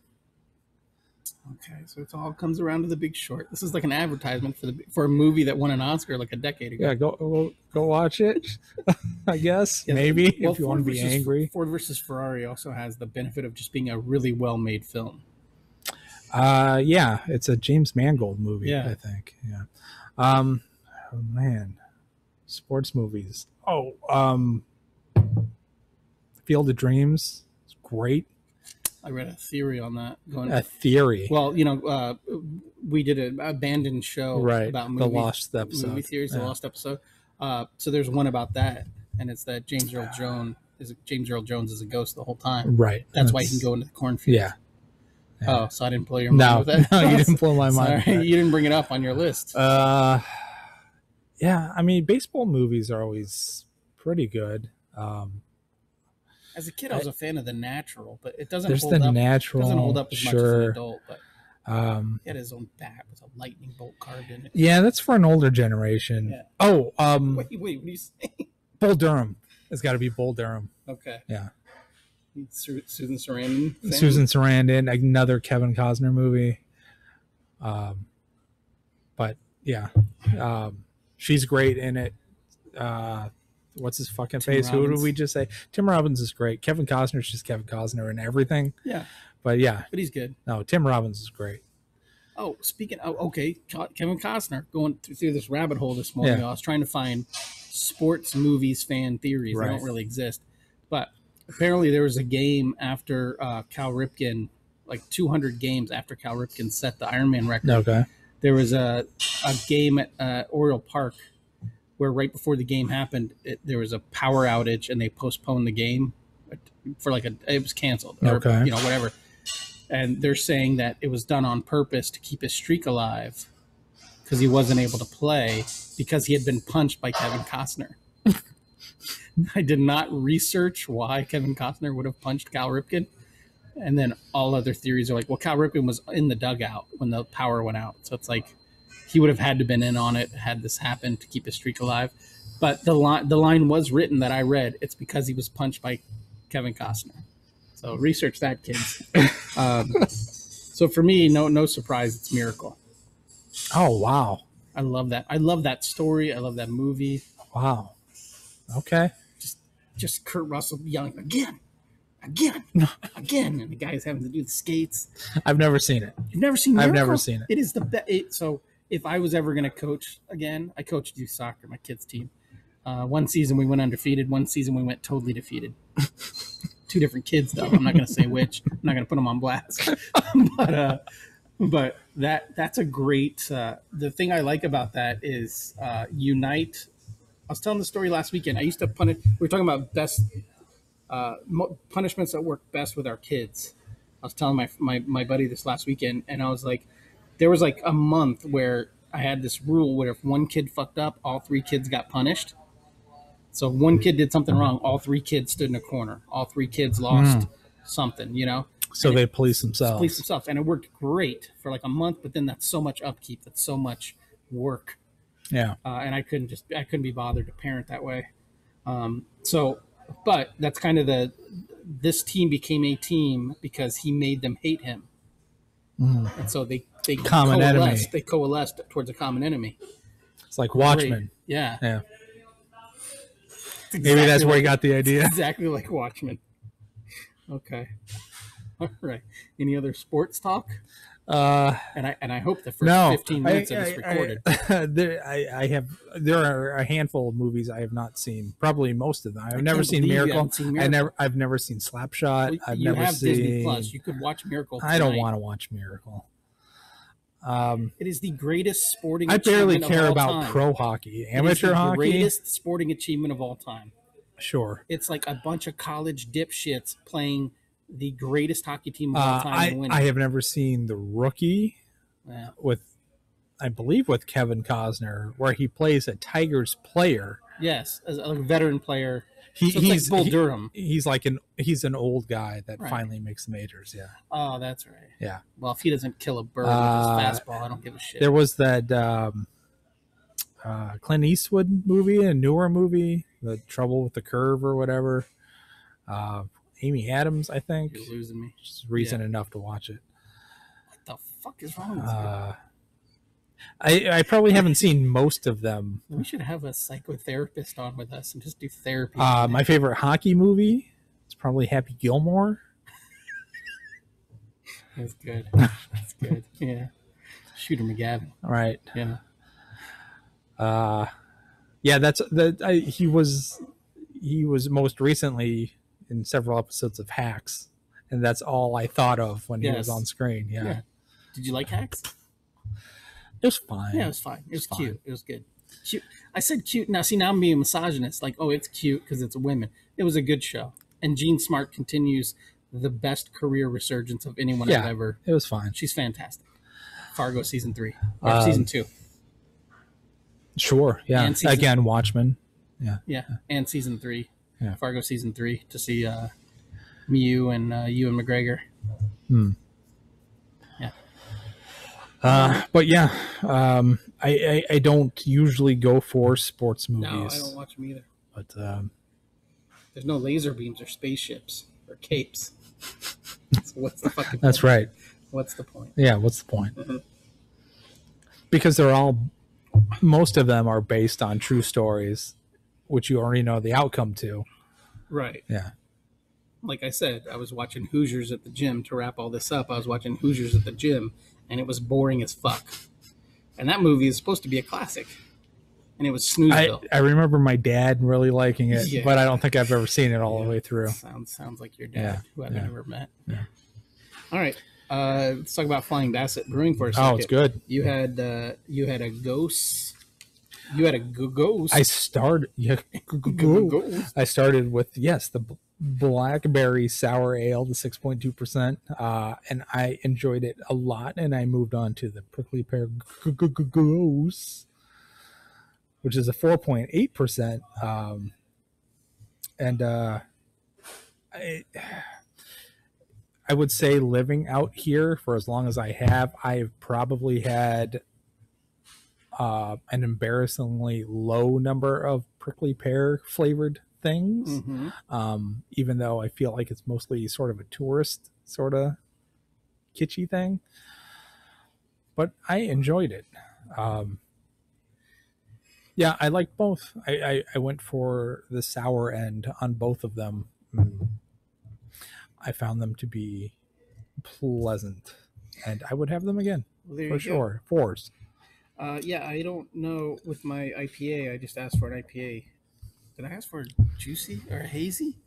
Speaker 4: Okay, so it all comes around to The Big Short. This is like an advertisement for a movie that won an Oscar like a decade ago.
Speaker 5: Yeah, go watch it. I guess maybe if you want to be angry.
Speaker 4: Ford versus Ferrari also has the benefit of just being a really well-made film.
Speaker 5: Yeah, it's a James Mangold movie.
Speaker 4: Yeah.
Speaker 5: I think. Yeah. Oh man, sports movies. Field of Dreams. It's great.
Speaker 4: I read a theory on that.
Speaker 5: A theory.
Speaker 4: Well, we did an abandoned show about
Speaker 5: the lost episode.
Speaker 4: Movie theories, the lost episode. So there's one about that, and it's that James Earl Jones is a ghost the whole time.
Speaker 5: Right.
Speaker 4: That's why he can go into the cornfield.
Speaker 5: Yeah.
Speaker 4: Oh, so I didn't blow your mind with that?
Speaker 5: No, you didn't blow my mind.
Speaker 4: Sorry, you didn't bring it up on your list.
Speaker 5: Yeah, I mean, baseball movies are always pretty good.
Speaker 4: As a kid, I was a fan of The Natural, but it doesn't
Speaker 5: There's
Speaker 4: hold
Speaker 5: The
Speaker 4: up.
Speaker 5: Natural.
Speaker 4: It doesn't hold up as much as an adult, but he had his own bat with a lightning bolt carved in it.
Speaker 5: Yeah, that's for an older generation.
Speaker 4: Yeah.
Speaker 5: Oh,
Speaker 4: wait, what are you saying?
Speaker 5: Bull Durham. It's got to be Bull Durham.
Speaker 4: Okay.
Speaker 5: Yeah.
Speaker 4: Susan Sarandon. Fan?
Speaker 5: Susan Sarandon, another Kevin Costner movie. But yeah, she's great in it. What's his fucking face?
Speaker 4: Robbins.
Speaker 5: Who did we just say? Tim Robbins is great. Kevin Costner's just Kevin Costner in everything.
Speaker 4: Yeah.
Speaker 5: But yeah.
Speaker 4: But he's good.
Speaker 5: No, Tim Robbins is great.
Speaker 4: Oh, Kevin Costner, going through this rabbit hole this morning.
Speaker 5: Yeah.
Speaker 4: I was trying to find sports movies fan theories.
Speaker 5: Right.
Speaker 4: They don't really exist. But apparently there was a game after Cal Ripken, like 200 games after Cal Ripken set the Ironman record.
Speaker 5: Okay.
Speaker 4: There was a game at Oriole Park where right before the game happened, there was a power outage and they postponed the game for it was canceled or whatever. And they're saying that it was done on purpose to keep his streak alive because he wasn't able to play because he had been punched by Kevin Costner. I did not research why Kevin Costner would have punched Cal Ripken. And then all other theories are like, well, Cal Ripken was in the dugout when the power went out. So it's like he would have had to been in on it had this happened to keep his streak alive. But the line was written that I read. It's because he was punched by Kevin Costner. So research that, kids. So for me, no surprise, it's Miracle.
Speaker 5: Oh, wow.
Speaker 4: I love that. I love that story. I love that movie.
Speaker 5: Wow. Okay.
Speaker 4: Just Kurt Russell yelling again, and the guy's having to do the skates.
Speaker 5: I've never seen it.
Speaker 4: You've never seen Miracle?
Speaker 5: I've never seen it.
Speaker 4: It is the best. So if I was ever going to coach again, I coached youth soccer, my kids' team. One season we went undefeated. One season we went totally defeated. Two different kids, though. I'm not going to say which. I'm not going to put them on blast. But that's a great. The thing I like about that is unite. I was telling the story last weekend. I used to punish. We were talking about best punishments that work best with our kids. I was telling my buddy this last weekend, and I was like, there was like a month where I had this rule where if one kid fucked up, all three kids got punished. So if one kid did something wrong, all three kids stood in a corner. All three kids lost something, So
Speaker 5: they police themselves.
Speaker 4: And it worked great for like a month, but then that's so much upkeep. That's so much work.
Speaker 5: Yeah.
Speaker 4: And I couldn't be bothered to parent that way. But that's kind of this team became a team because he made them hate him. And so they coalesced towards a common enemy.
Speaker 5: It's like Watchmen.
Speaker 4: Yeah.
Speaker 5: Yeah. Maybe that's where he got the idea.
Speaker 4: Exactly like Watchmen. Okay. All right. Any other sports talk? And I hope the first 15 minutes of this recorded.
Speaker 5: There are a handful of movies I have not seen. Probably most of them. I've never seen Miracle. I've never seen Slapshot.
Speaker 4: Well, you have Disney Plus. You could watch Miracle tonight.
Speaker 5: I don't want to watch Miracle.
Speaker 4: It is the greatest sporting
Speaker 5: I barely
Speaker 4: achievement
Speaker 5: care
Speaker 4: of all
Speaker 5: about
Speaker 4: time.
Speaker 5: pro hockey, amateur hockey.
Speaker 4: Greatest sporting achievement of all time.
Speaker 5: Sure.
Speaker 4: It's like a bunch of college dipshits playing the greatest hockey team of all time.
Speaker 5: I have never seen The Rookie I believe with Kevin Costner, where he plays a Tigers player.
Speaker 4: Yes, as a veteran player.
Speaker 5: He's
Speaker 4: like Bull Durham.
Speaker 5: He's an old guy that finally makes the majors. Yeah.
Speaker 4: Oh, that's right.
Speaker 5: Yeah.
Speaker 4: Well, if he doesn't kill a bird with his fastball, I don't give a shit.
Speaker 5: There was that Clint Eastwood movie, a newer movie, The Trouble with the Curve or whatever. Amy Adams, I think.
Speaker 4: You're losing me.
Speaker 5: Just reason enough to watch it.
Speaker 4: What the fuck is wrong with you?
Speaker 5: I probably haven't seen most of them.
Speaker 4: We should have a psychotherapist on with us and just do therapy.
Speaker 5: My favorite hockey movie is probably Happy Gilmore.
Speaker 4: That's good. That's good. Yeah. Shooter McGavin.
Speaker 5: Right.
Speaker 4: Yeah.
Speaker 5: He was most recently in several episodes of Hacks and that's all I thought of when he was
Speaker 4: Yes.
Speaker 5: on screen. Yeah.
Speaker 4: Did you like Hacks?
Speaker 5: It was fine.
Speaker 4: Yeah, it was fine. It was
Speaker 5: fine.
Speaker 4: cute. It was good. Cute. I said cute. Now, see, now I'm being misogynist. Like, oh, it's cute because it's women. It was a good show. And Jean Smart continues the best career resurgence of anyone I've ever.
Speaker 5: It was fine.
Speaker 4: She's fantastic. Fargo season 3 or season 2.
Speaker 5: Sure. Yeah.
Speaker 4: And season-
Speaker 5: Again, Watchmen.
Speaker 4: Yeah, and season 3.
Speaker 5: Yeah.
Speaker 4: Fargo season 3 to see Mew and Ewan McGregor.
Speaker 5: But yeah, I don't usually go for sports
Speaker 4: No,
Speaker 5: movies.
Speaker 4: I don't watch them either.
Speaker 5: But
Speaker 4: There's no laser beams or spaceships or capes. So what's the fucking point?
Speaker 5: that's right.
Speaker 4: What's the point?
Speaker 5: Yeah, what's the point? Because most of them are based on true stories, which you already know the outcome to.
Speaker 4: Right.
Speaker 5: Yeah.
Speaker 4: Like I said, I was watching Hoosiers at the gym to wrap all this up. I was watching Hoosiers at the gym, and it was boring as fuck. And that movie is supposed to be a classic. And it was Snoozeville.
Speaker 5: I remember my dad really liking it,
Speaker 4: Yeah.
Speaker 5: but I don't think I've ever seen it all the way through.
Speaker 4: Sounds like your dad,
Speaker 5: Yeah,
Speaker 4: who I've never met.
Speaker 5: Yeah.
Speaker 4: All right. Let's talk about Flying Basset Brewing for a second.
Speaker 5: Oh, it's good.
Speaker 4: You had a ghost. You had a ghost.
Speaker 5: I started with the blackberry sour ale, the 6.2%, and I enjoyed it a lot. And I moved on to the prickly pear ghost, which is a 4.8%. And I would say living out here for as long as I have, I've probably had an embarrassingly low number of prickly pear flavored things, even though I feel like it's mostly sort of a tourist sort of kitschy thing. But I enjoyed it. Yeah, I like both. I went for the sour end on both of them. I found them to be pleasant, and I would have them again for sure. Fours.
Speaker 4: Yeah, I don't know with my IPA. I just asked for an IPA. Did I ask for a juicy or a hazy?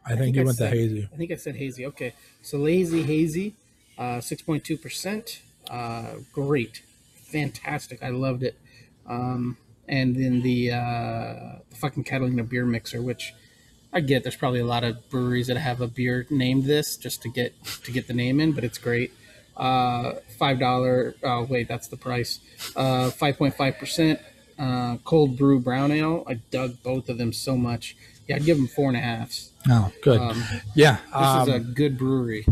Speaker 5: I think you went the hazy.
Speaker 4: I think I said hazy. Okay, so lazy hazy, 6.2%. Great, fantastic. I loved it. And then the fucking Catalina beer mixer, which I get. There's probably a lot of breweries that have a beer named this just to get the name in, but it's great. $5. Oh wait, that's the price. 5.5%. Cold brew brown ale. I dug both of them so much. Yeah, I'd give them 4.5.
Speaker 5: Oh, good. Yeah,
Speaker 4: this is a good brewery.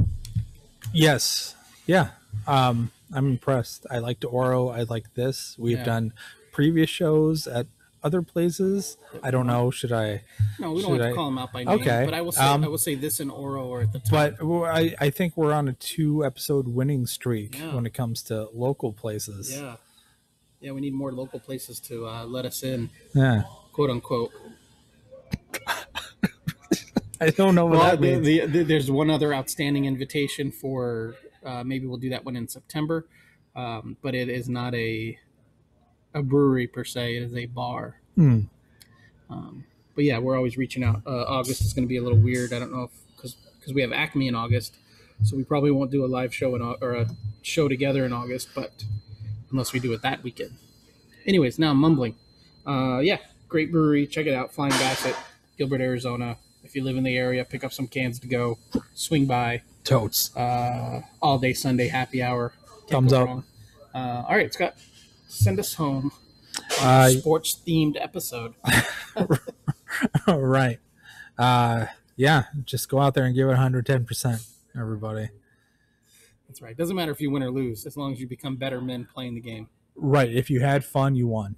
Speaker 5: Yes. Yeah. I'm impressed. I liked Oro. I like this. We've done previous shows at other places. I don't know. Should I?
Speaker 4: No, we don't have to call them out by name.
Speaker 5: Okay.
Speaker 4: But I will say this in Oro or at the top.
Speaker 5: But I think we're on a 2-episode winning streak when it comes to local places.
Speaker 4: Yeah. Yeah, we need more local places to let us in.
Speaker 5: Yeah.
Speaker 4: Quote unquote.
Speaker 5: I don't know what that means.
Speaker 4: There's one other outstanding invitation for maybe we'll do that one in September, but it is not a brewery per se. It is a bar. But yeah, we're always reaching out. August is going to be a little weird. I don't know if because we have Acme in August, so we probably won't do a live show or a show together in August, but unless we do it that weekend. Anyways, now I'm mumbling. Yeah, great brewery. Check it out. Flying Basset, Gilbert, Arizona. If you live in the area, pick up some cans to go. Swing by.
Speaker 5: Totes.
Speaker 4: All day Sunday happy hour.
Speaker 5: Thumbs up.
Speaker 4: All right, Scott, send us home. Sports themed episode.
Speaker 5: All right. Yeah, just go out there and give it 110%, everybody.
Speaker 4: That's right. Doesn't matter if you win or lose, as long as you become better men playing the game.
Speaker 5: Right. If you had fun, you won.